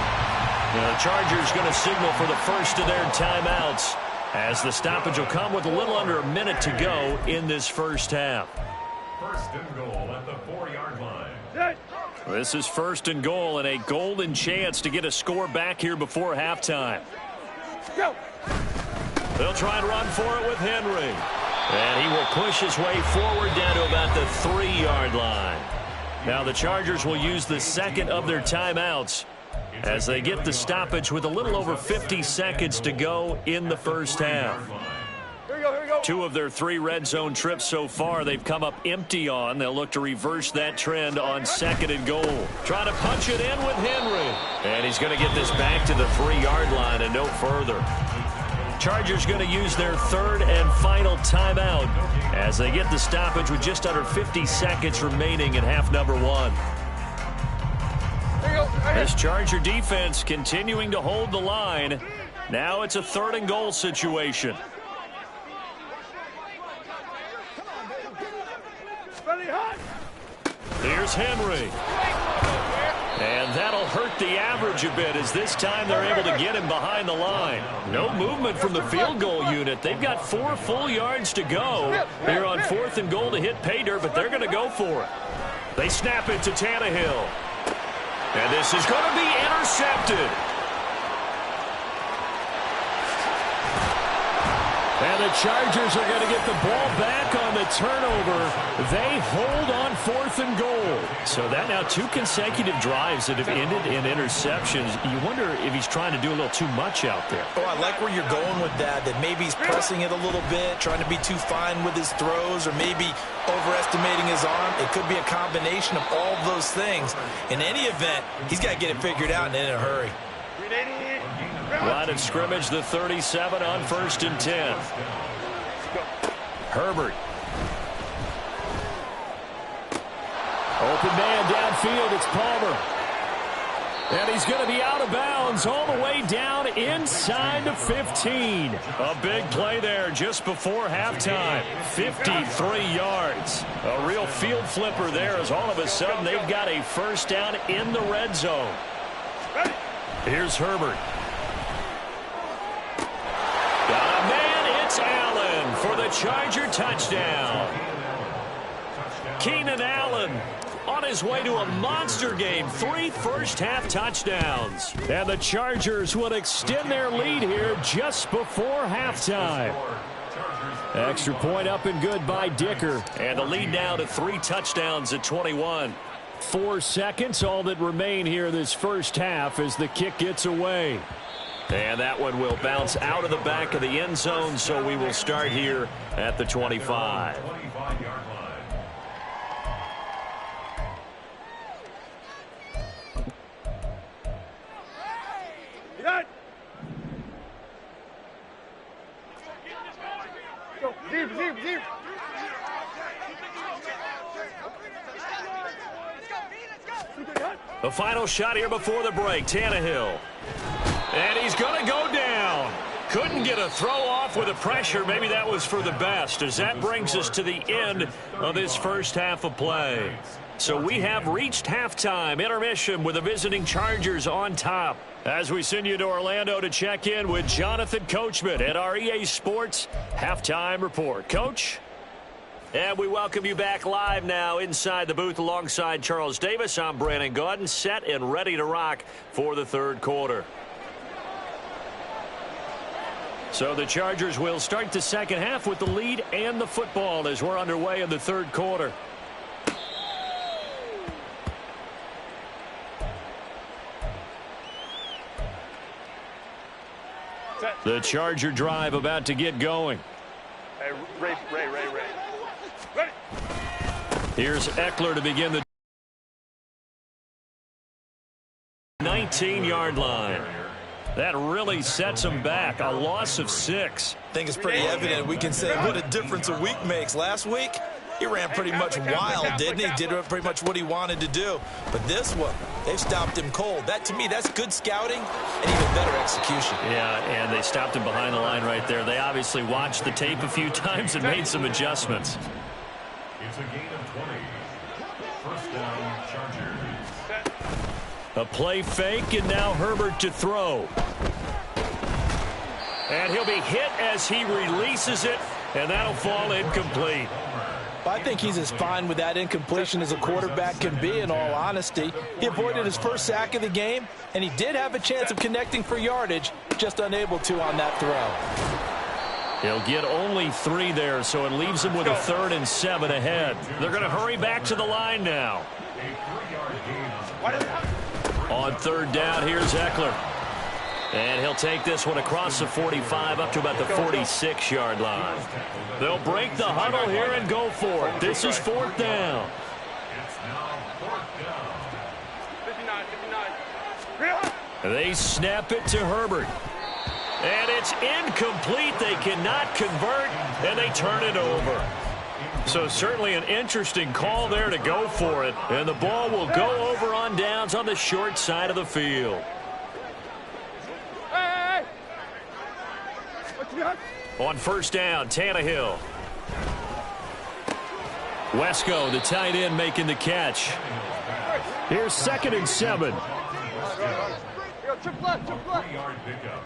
Now, the Chargers going to signal for the first of their timeouts as the stoppage will come with a little under a minute to go in this first half. 1st and goal at the 4-yard line. This is 1st and goal and a golden chance to get a score back here before halftime. Go. They'll try and run for it with Henry. And he will push his way forward down to about the 3-yard line. Now the Chargers will use the second of their timeouts as they get the stoppage with a little over 50 seconds to go in the first half. Here we go. 2 of their 3 red zone trips so far they've come up empty on. They'll look to reverse that trend on 2nd and goal. Trying to punch it in with Henry. And he's going to get this back to the 3-yard line and no further. Chargers going to use their 3rd and final timeout as they get the stoppage with just under 50 seconds remaining in half number 1. This Charger defense continuing to hold the line. Now it's a 3rd and goal situation. Here's Henry. And that'll hurt the average a bit as this time they're able to get him behind the line. No movement from the field goal unit. They've got 4 full yards to go here on 4th and goal to hit pay dirt, but they're going to go for it. They snap it to Tannehill. And this is going to be intercepted. And the Chargers are going to get the ball back on the turnover. They hold on 4th and goal. So that now 2 consecutive drives that have ended in interceptions. You wonder if he's trying to do a little too much out there. Oh, I like where you're going with that maybe he's pressing it a little bit, trying to be too fine with his throws, or maybe overestimating his arm. It could be a combination of all of those things. In any event, he's got to get it figured out and in a hurry. Line of scrimmage, the 37 on 1st and 10. Herbert. Open man downfield, it's Palmer. And he's going to be out of bounds all the way down inside the 15. A big play there just before halftime. 53 yards. A real field flipper there as all of a sudden they've got a first down in the red zone. Here's Herbert. Got a man, it's Allen for the Charger touchdown. Keenan Allen on his way to a monster game. 3 first-half touchdowns. And the Chargers will extend their lead here just before halftime. Extra point up and good by Dicker. And the lead now to 3 touchdowns at 21. 4 seconds, all that remain here this first half as the kick gets away. And that one will bounce out of the back of the end zone, so we will start here at the 25. The final shot here before the break, Tannehill. And he's going to go down. Couldn't get a throw off with the pressure. Maybe that was for the best, as that brings us to the end of this first half of play. So we have reached halftime, intermission with the visiting Chargers on top. As we send you to Orlando to check in with Jonathan Coachman at our EA Sports Halftime Report. Coach? And we welcome you back live now inside the booth alongside Charles Davis. I'm Brandon Gaudin, set and ready to rock for the third quarter. So the Chargers will start the second half with the lead and the football as we're underway in the third quarter. The Charger drive about to get going. Hey, Ray. Ready. Here's Eckler to begin the 19-yard line. That really sets him back. A loss of 6. I think it's pretty evident. We can say what a difference a week makes. Last week, he ran pretty much wild, didn't he? Did pretty much what he wanted to do. But this one, they've stopped him cold. That, to me, that's good scouting and even better execution. Yeah, and they stopped him behind the line right there. They obviously watched the tape a few times and made some adjustments. It's a gain of 20. First down, Chargers. A play fake, and now Herbert to throw. And he'll be hit as he releases it, and that'll fall incomplete. I think he's as fine with that incompletion as a quarterback can be, in all honesty. He avoided his first sack of the game, and he did have a chance of connecting for yardage, just unable to on that throw. He'll get only 3 there, so it leaves him with a 3rd and 7 ahead. They're going to hurry back to the line now. On third down, here's Eckler. And he'll take this one across the 45 up to about the 46-yard line. They'll break the huddle here and go for it. This is 4th down. It's now 4th down. 59. They snap it to Herbert. And it's incomplete. They cannot convert, and they turn it over. So certainly an interesting call there to go for it. And the ball will go over on downs on the short side of the field. Hey! What you got? On first down, Tannehill. Wesco, the tight end, making the catch. Here's 2nd and 7. Triple left. 3-yard pickup.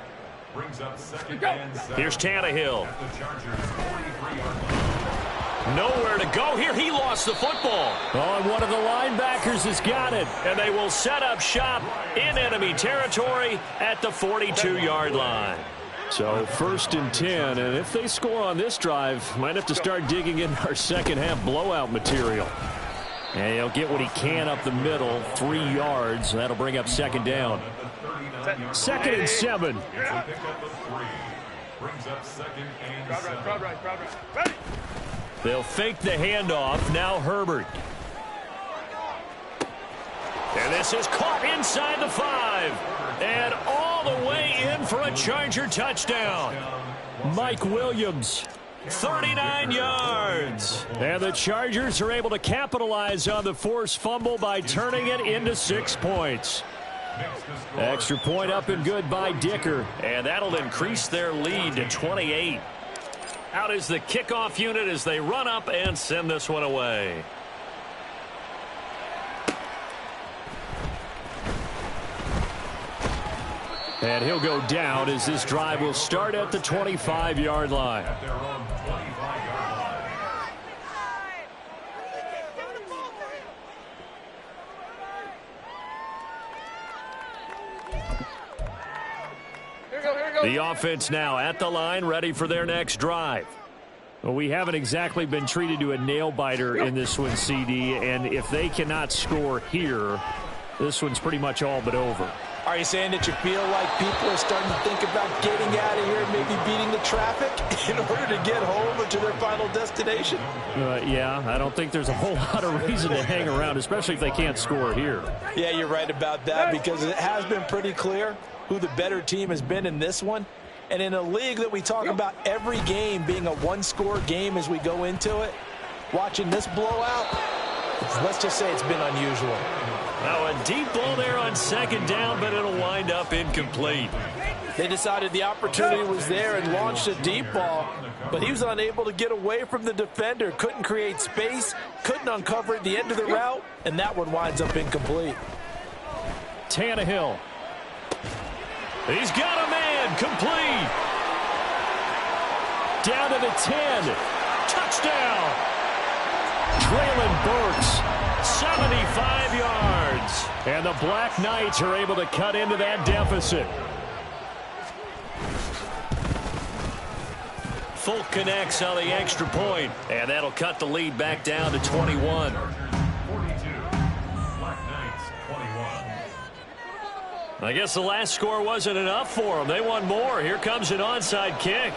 Brings up 2nd and 7. Here's Tannehill. At the Chargers' 43-yard line. Nowhere to go here. He lost the football. Oh, and one of the linebackers has got it. And they will set up shop in enemy territory at the 42-yard line. So 1st and 10. And if they score on this drive, might have to start digging in our second half blowout material. And he'll get what he can up the middle, 3 yards. That'll bring up 2nd down. 2nd and 7. It's a pickup of 3. Brings up 2nd and 7. Crowd right. Ready? They'll fake the handoff. Now Herbert. And this is caught inside the 5. And all the way in for a Charger touchdown. Mike Williams, 39 yards. And the Chargers are able to capitalize on the forced fumble by turning it into 6 points. Extra point up and good by Dicker. And that'll increase their lead to 28. Out is the kickoff unit as they run up and send this one away. And he'll go down as this drive will start at the 25-yard line. At their own 25-yard line. The offense now at the line, ready for their next drive. Well, we haven't exactly been treated to a nail-biter in this one, CD, and if they cannot score here, this one's pretty much all but over. Are you saying that you feel like people are starting to think about getting out of here, maybe beating the traffic in order to get home or to their final destination? Yeah, I don't think there's a whole lot of reason to hang around, especially if they can't score here. Yeah, you're right about that, because it has been pretty clear who the better team has been in this one. And in a league that we talk about every game being a one-score game as we go into it, watching this blowout, Let's just say it's been unusual. Now a deep ball there on second down, but it'll wind up incomplete. They decided the opportunity was there and launched a deep ball, but he was unable to get away from the defender, couldn't create space, couldn't uncover at the end of the route, and that one winds up incomplete. Tannehill. He's got a man, complete. Down to the 10. Touchdown. Traylon Burks, 75 yards. And the Black Knights are able to cut into that deficit. Folk connects on the extra point, and that'll cut the lead back down to 21. 42. Black Knights 21. I guess the last score wasn't enough for them. They want more. Here comes an onside kick.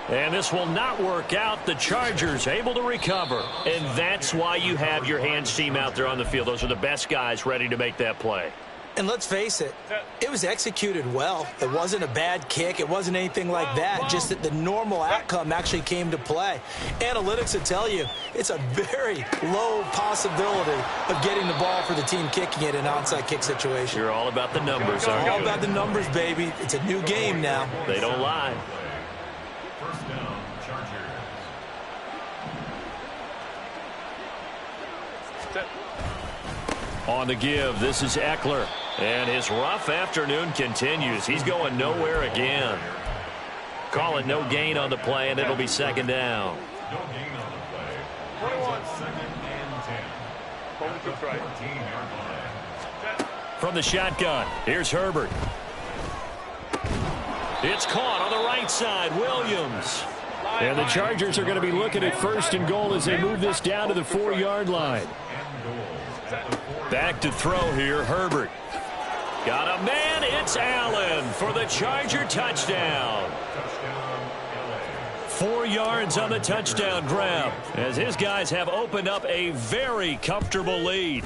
And this will not work out. The Chargers able to recover. And that's why you have your hands team out there on the field. Those are the best guys ready to make that play. And let's face it, it was executed well. It wasn't a bad kick. It wasn't anything like that. Just that the normal outcome actually came to play. Analytics will tell you it's a very low possibility of getting the ball for the team kicking it in an onside kick situation. You're all about the numbers, aren't you? All about the numbers, baby. It's a new game now. They don't lie. First down, Chargers. On the give, this is Eckler. And his rough afternoon continues. He's going nowhere again. Call it no gain on the play, and it'll be second down. No gain on the play. 21. Second and 10. At the 14-yard line. From the shotgun, here's Herbert. It's caught on the right side. Williams. And the Chargers are going to be looking at first and goal as they move this down to the 4-yard line. Back to throw here, Herbert. Got a man, it's Allen for the Charger touchdown. 4 yards on the touchdown grab as his guys have opened up a very comfortable lead.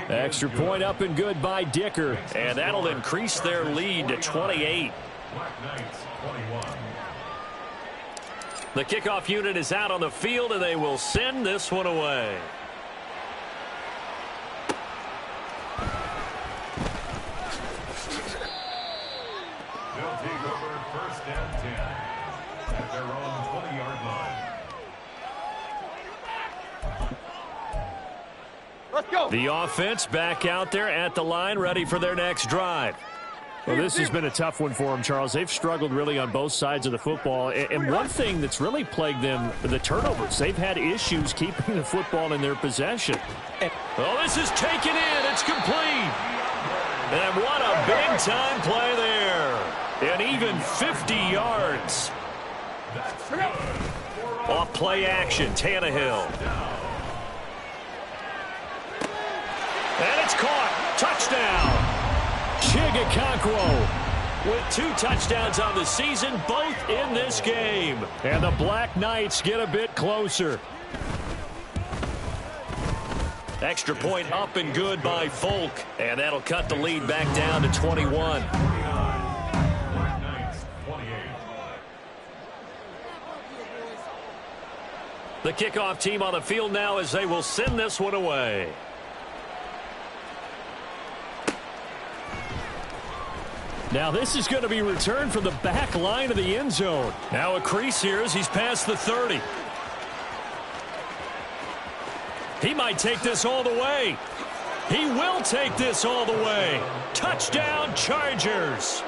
Extra point up and good by Dicker, and that'll increase their lead to 28. Black Knights 21. The kickoff unit is out on the field, and they will send this one away. They'll take over first and 10 at their own 20-yard line. Let's go. The offense back out there at the line, ready for their next drive. Well, this has been a tough one for them, Charles. They've struggled really on both sides of the football. And one thing that's really plagued them, the turnovers. They've had issues keeping the football in their possession. Oh, this is taken in. It's complete. And what a big-time play there. And even 50 yards. Off play action, Tannehill. And it's caught. Touchdown. Chigakonkwo with 2 touchdowns on the season, both in this game. And the Black Knights get a bit closer. Extra point up and good by Folk. And that'll cut the lead back down to 21. Black Knights 28. The kickoff team on the field now as they will send this one away. Now this is going to be returned from the back line of the end zone. Now a crease here as he's past the 30. He might take this all the way. He will take this all the way. Touchdown, Chargers.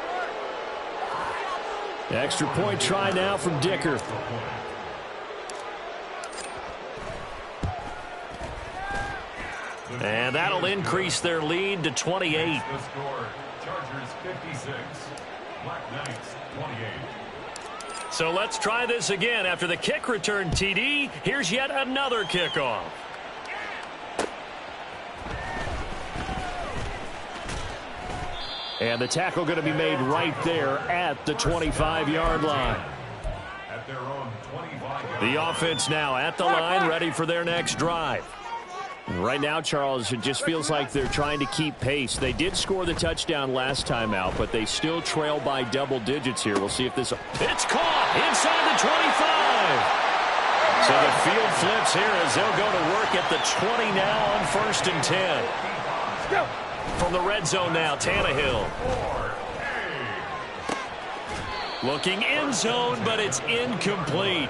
Extra point try now from Dicker. And that'll increase their lead to 28. The score, Chargers 56, Black Knights 28. So let's try this again. After the kick return TD, here's yet another kickoff. And the tackle going to be made right there at the 25-yard line. At their own 25-yard The offense now at the line, ready for their next drive. Right now, Charles, it just feels like they're trying to keep pace. They did score the touchdown last time out, but they still trail by double digits here. We'll see if this... It's caught inside the 25. So the field flips here as they'll go to work at the 20 now on 1st and 10. From the red zone now, Tannehill. Looking end zone, but it's incomplete.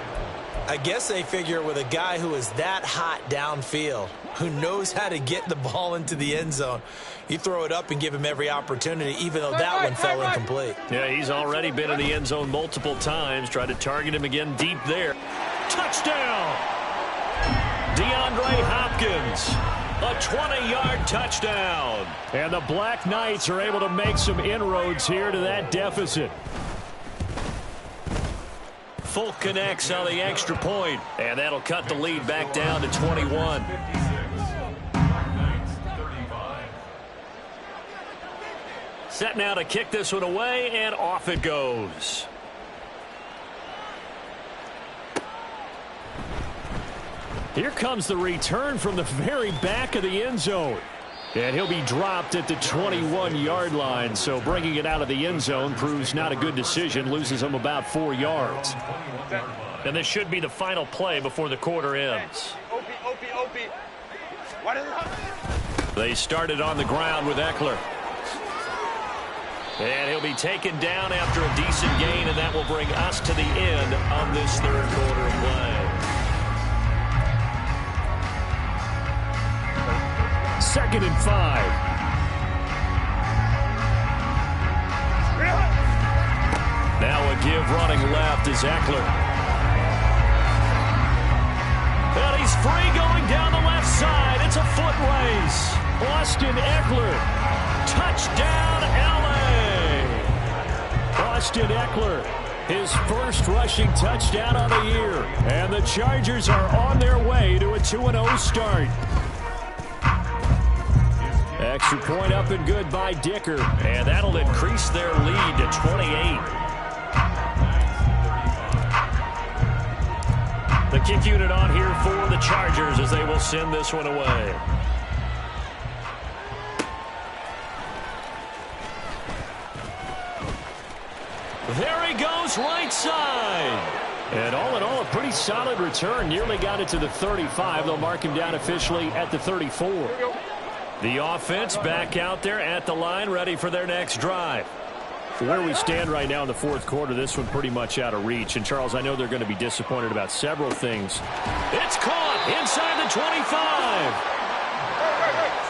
I guess they figure with a guy who is that hot downfield, who knows how to get the ball into the end zone, you throw it up and give him every opportunity, even though that one fell incomplete. Yeah, he's already been in the end zone multiple times. Tried to target him again deep there. Touchdown! DeAndre Hopkins. A 20-yard touchdown. And the Black Knights are able to make some inroads here to that deficit. Folk connects on the extra point, and that'll cut the lead back down to 21. Set now to kick this one away, and off it goes. Here comes the return from the very back of the end zone. And he'll be dropped at the 21-yard line, so bringing it out of the end zone proves not a good decision, loses him about 4 yards. And this should be the final play before the quarter ends. They started on the ground with Eckler. And he'll be taken down after a decent gain, and that will bring us to the end of this third quarter of play. 2nd and 5. Now a give running left is Eckler. And he's free going down the left side. It's a foot race. Austin Eckler. Touchdown, L.A. Austin Eckler, his first rushing touchdown of the year. And the Chargers are on their way to a 2-0 start. Extra point up and good by Dicker, and that'll increase their lead to 28. The kick unit on here for the Chargers as they will send this one away. There he goes, right side. And all in all, a pretty solid return. Nearly got it to the 35. They'll mark him down officially at the 34. The offense back out there at the line, ready for their next drive. Where we stand right now in the fourth quarter, this one pretty much out of reach. And, Charles, I know they're going to be disappointed about several things. It's caught inside the 25.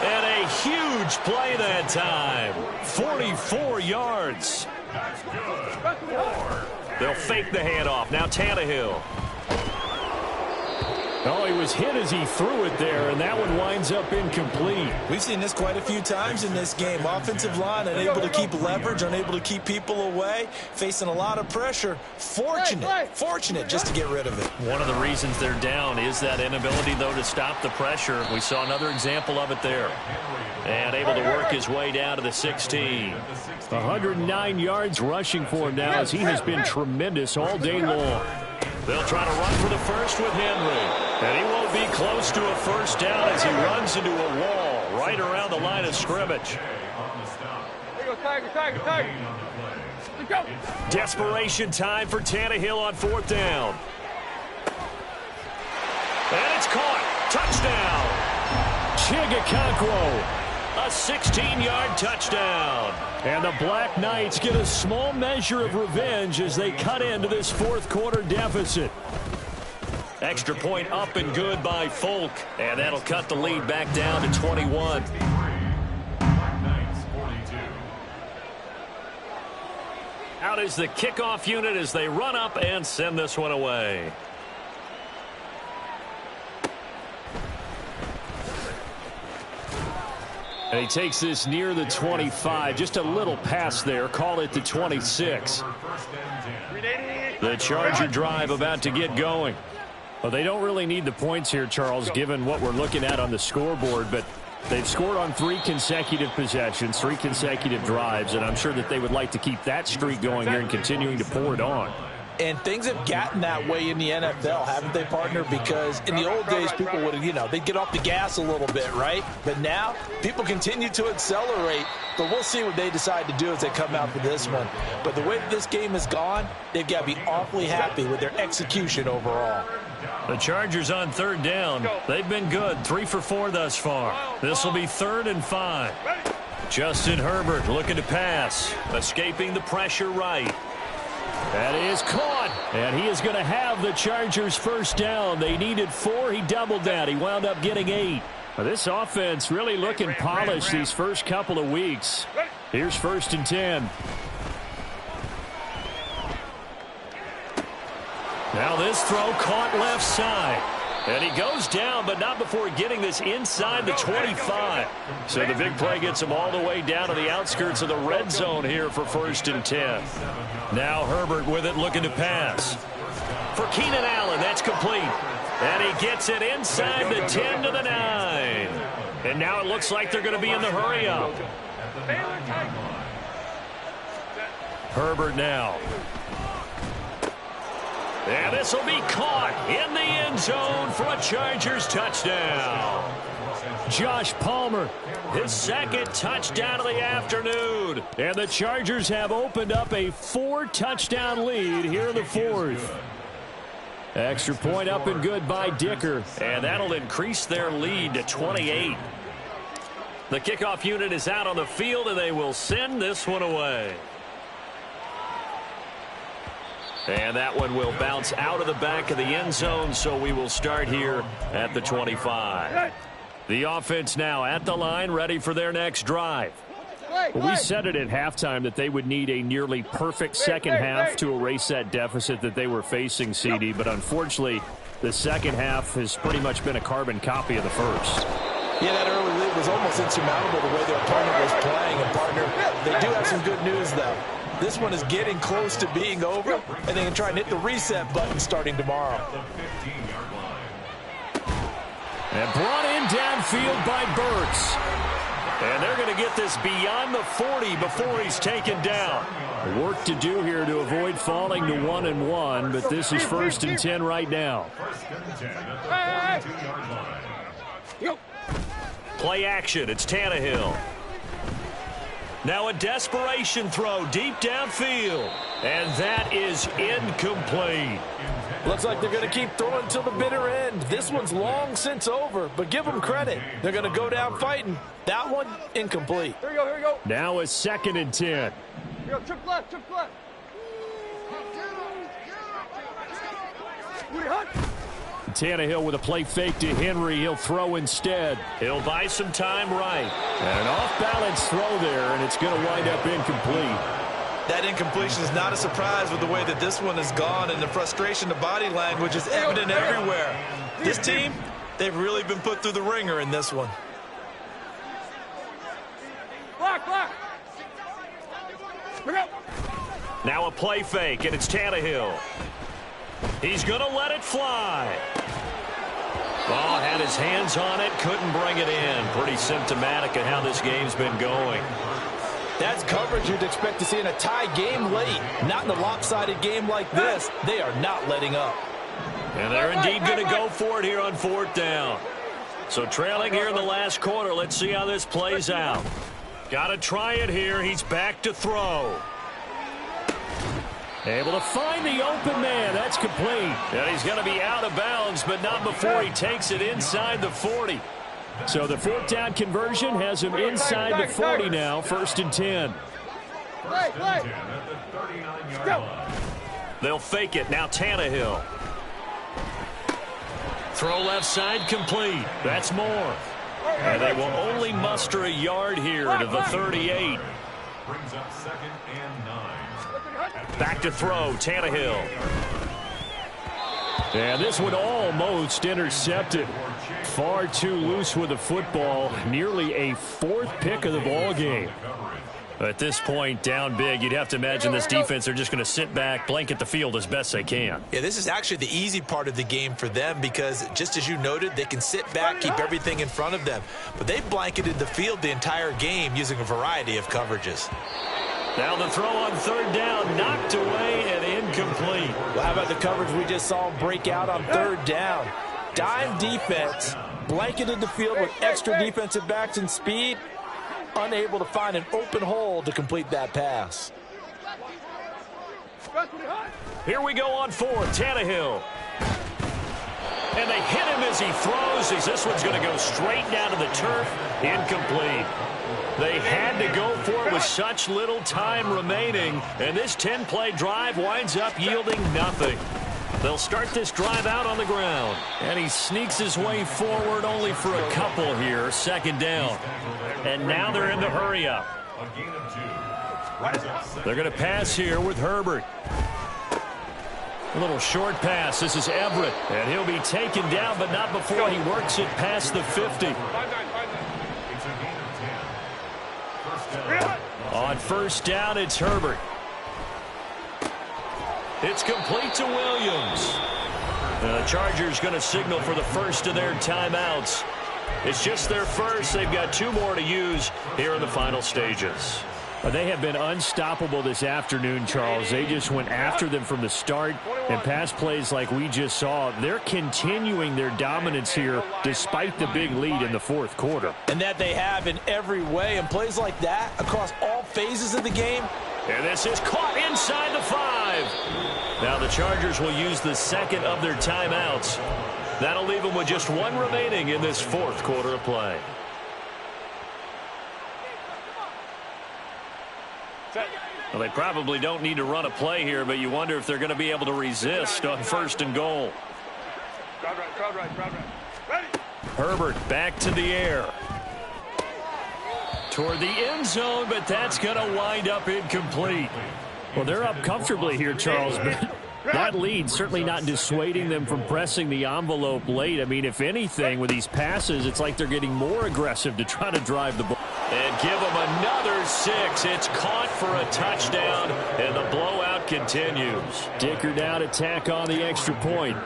And a huge play that time. 44 yards. They'll fake the handoff. Now Tannehill. Oh, he was hit as he threw it there, and that one winds up incomplete. We've seen this quite a few times in this game. Offensive line unable to keep leverage, unable to keep people away, facing a lot of pressure. Fortunate just to get rid of it. One of the reasons they're down is that inability, though, to stop the pressure. We saw another example of it there. And able to work his way down to the 16. 109 yards rushing for him now as he has been tremendous all day long. They'll try to run for the first with Henry. And he won't be close to a first down as he runs into a wall right around the line of scrimmage. There you go, Tiger. Let's go. Desperation time for Tannehill on 4th down. And it's caught. Touchdown. Chigakonkwo. A 16-yard touchdown. And the Black Knights get a small measure of revenge as they cut into this fourth quarter deficit. Extra point up and good by Folk. And that'll cut the lead back down to 21. Out is the kickoff unit as they run up and send this one away. And he takes this near the 25. Just a little pass there. Call it the 26. The Charger drive about to get going. Well, they don't really need the points here, Charles, given what we're looking at on the scoreboard. But they've scored on 3 consecutive possessions, 3 consecutive drives. And I'm sure that they would like to keep that streak going here and continuing to pour it on. And things have gotten that way in the NFL, haven't they, partner? Because in the old days, people would, they'd get off the gas a little bit, right? But now, people continue to accelerate. But we'll see what they decide to do as they come out for this one. But the way that this game has gone, they've got to be awfully happy with their execution overall. The Chargers on third down. They've been good, 3 for 4 thus far. This will be 3rd and 5. Justin Herbert looking to pass, escaping the pressure right. That is caught, and he is going to have the Chargers first down. They needed 4. He doubled that. He wound up getting 8. This offense really looking polished these first couple of weeks. Here's 1st and 10. Now this throw caught left side. And he goes down, but not before getting this inside the 25. So the big play gets him all the way down to the outskirts of the red zone here for 1st and 10. Now Herbert with it, looking to pass. For Keenan Allen, that's complete. And he gets it inside the 10 to the 9. And now it looks like they're going to be in the hurry-up. Herbert now. And this will be caught in the end zone for a Chargers touchdown. Josh Palmer, his 2nd touchdown of the afternoon. And the Chargers have opened up a 4-touchdown lead here in the 4th. Extra point up and good by Dicker. And that'll increase their lead to 28. The kickoff unit is out on the field, and they will send this one away. And that one will bounce out of the back of the end zone, so we will start here at the 25. The offense now at the line, ready for their next drive. We said it at halftime that they would need a nearly perfect second half to erase that deficit that they were facing, CD, but unfortunately, the second half has pretty much been a carbon copy of the first. Yeah, that early lead was almost insurmountable the way their opponent was playing. And, partner, they do have some good news, though. This one is getting close to being over, and they can try and hit the reset button starting tomorrow. And brought in downfield by Burks. And they're going to get this beyond the 40 before he's taken down. Work to do here to avoid falling to 1-1, but this is 1st and 10 right now. Play action. It's Tannehill. Now a desperation throw deep downfield. And that is incomplete. Looks like they're going to keep throwing till the bitter end. This one's long since over, but give them credit. They're going to go down fighting. That one, incomplete. Here we go, here we go. Now a 2nd and 10. Here we go, trip left, trip left. Woody Hunt. Tannehill with a play fake to Henry. He'll throw instead. He'll buy some time right. And an off-balance throw there, and it's going to wind up incomplete. That incompletion is not a surprise with the way that this one has gone, and the frustration, the body language is evident everywhere. This team, they've really been put through the ringer in this one. Block, block. Here we go. Now a play fake, and it's Tannehill. He's going to let it fly. Ball had his hands on it, couldn't bring it in. Pretty symptomatic of how this game's been going. That's coverage you'd expect to see in a tie game late. Not in a lopsided game like this. They are not letting up. And they're indeed going to go for it here on 4th down. So trailing here in the last quarter. Let's see how this plays out. Got to try it here. He's back to throw. Able to find the open man. That's complete. And he's going to be out of bounds, but not before he takes it inside the 40. So the 4th down conversion has him inside the 40 now. 1st and 10. Play. Go. They'll fake it. Now Tannehill. Throw left side complete. That's more. And they will only muster a yard here to the 38. Brings up 2nd and 9. Back to throw, Tannehill. And this one almost intercepted. Far too loose with the football. Nearly a 4th pick of the ball game. At this point, down big, you'd have to imagine this defense are just going to sit back, blanket the field as best they can. Yeah, this is actually the easy part of the game for them because, just as you noted, they can sit back, keep everything in front of them. But they've blanketed the field the entire game using a variety of coverages. Now the throw on third down, knocked away and incomplete. Well, how about the coverage we just saw him break out on third down? Dime defense, blanketed the field with extra defensive backs and speed, unable to find an open hole to complete that pass. Here we go on fourth, Tannehill. And they hit him as he throws, as this one's going to go straight down to the turf. Incomplete. They had to go for it with such little time remaining, and this 10-play drive winds up yielding nothing. They'll start this drive out on the ground, and he sneaks his way forward only for a couple here, second down. And now they're in the hurry-up. They're going to pass here with Herbert. A little short pass. This is Everett, and he'll be taken down, but not before he works it past the 50. On first down, it's Herbert. It's complete to Williams. The Chargers going to signal for the first of their timeouts. It's just their first. They've got 2 more to use here in the final stages. They have been unstoppable this afternoon, Charles. They just went after them from the start, and pass plays like we just saw, they're continuing their dominance here despite the big lead in the fourth quarter. And that they have in every way, and plays like that across all phases of the game. And this is caught inside the 5. Now the Chargers will use the second of their timeouts. That'll leave them with just 1 remaining in this fourth quarter of play. Well, they probably don't need to run a play here, but you wonder if they're going to be able to resist on first and goal. Crowd right. Ready. Herbert back to the air. Toward the end zone, but that's going to wind up incomplete. Well, they're up comfortably here, Charles, but that lead certainly not dissuading them from pressing the envelope late. I mean, if anything, with these passes, it's like they're getting more aggressive to try to drive the ball. And give them another 6. It's caught for a touchdown, and the blowout continues. Dicker down to tack on the extra point.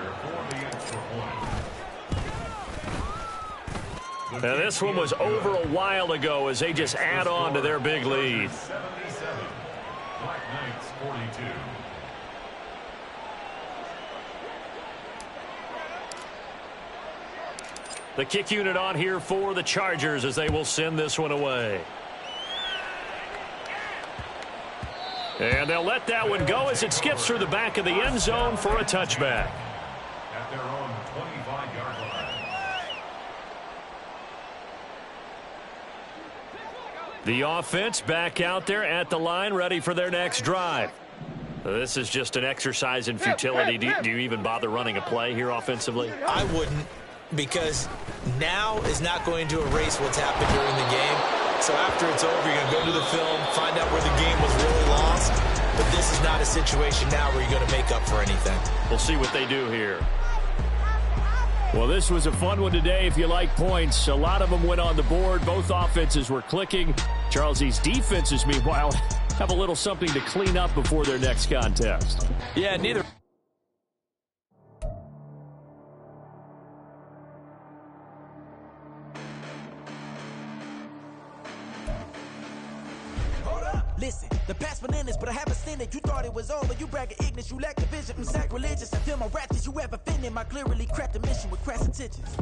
And this one was over a while ago as they just add on to their big lead. 77. Black Knights 42. The kick unit on here for the Chargers as they will send this one away. And they'll let that one go as it skips through the back of the end zone for a touchback. At their own 25-yard line. The offense back out there at the line, ready for their next drive. This is just an exercise in futility. Do you even bother running a play here offensively? I wouldn't, because now is not going to erase what's happened during the game. So after it's over, you're going to go to the film, find out where the game was really lost. But this is not a situation now where you're going to make up for anything. We'll see what they do here. Well, this was a fun one today if you like points. A lot of them went on the board. Both offenses were clicking. Charles, these defenses, meanwhile, have a little something to clean up before their next contest. Yeah, neither. Listen, the past bananas, but I haven't seen it. You thought it was over, you bragging ignorance, you lack the vision. I'm sacrilegious, I feel my rap. Did you ever offended? My clearly craft a mission with crass intentions.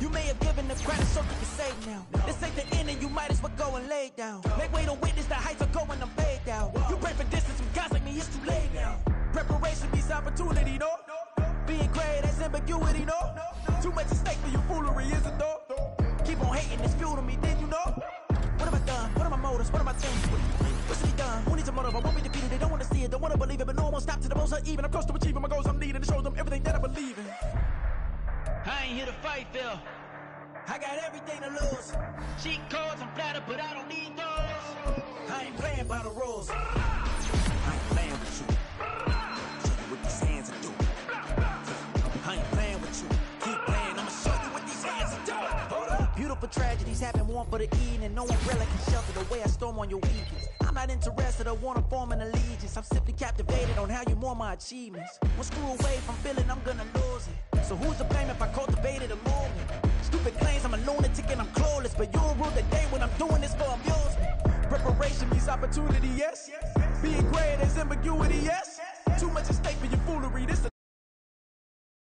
You may have given the credit so you can save now. This ain't the end and you might as well go and lay down. Make way to witness the heights are going, I'm paid down. You pray for distance from guys like me, it's too late now. Preparation beats opportunity, no? Being great, that's ambiguity, no? Too much at stake for your foolery, is it though? Keep on hating, it's fuel to me, did you know? What have I done? What are my motives? What are my things? What's to be done? Who needs a motive? I won't be defeated. They don't want to see it, don't want to believe it, but no one won't stop to the most uneven. I'm close to achieving my goals. I'm needing to show them everything that I believe in. I ain't here to fight, Phil. I got everything to lose. Cheat codes, I'm flattered, but I don't need those. I ain't playing by the rules. I ain't playing with you. Show you what these hands are doing. I ain't playing with you. Keep playing, I'ma show you what these hands are doing. Hold up. Beautiful tragedies happen, one for the evening. No umbrella can shelter the way I storm on your weekends. I'm not interested, I wanna form an allegiance. I'm simply captivated on how you more my achievements. One screw away from feeling I'm gonna lose it. So who's to blame if I cultivated a movement? Stupid claims I'm a lunatic and I'm clueless, but you'll rule the day when I'm doing this for amusement. Preparation means opportunity, yes. Being great is ambiguity, yes. Too much at stake for your foolery. This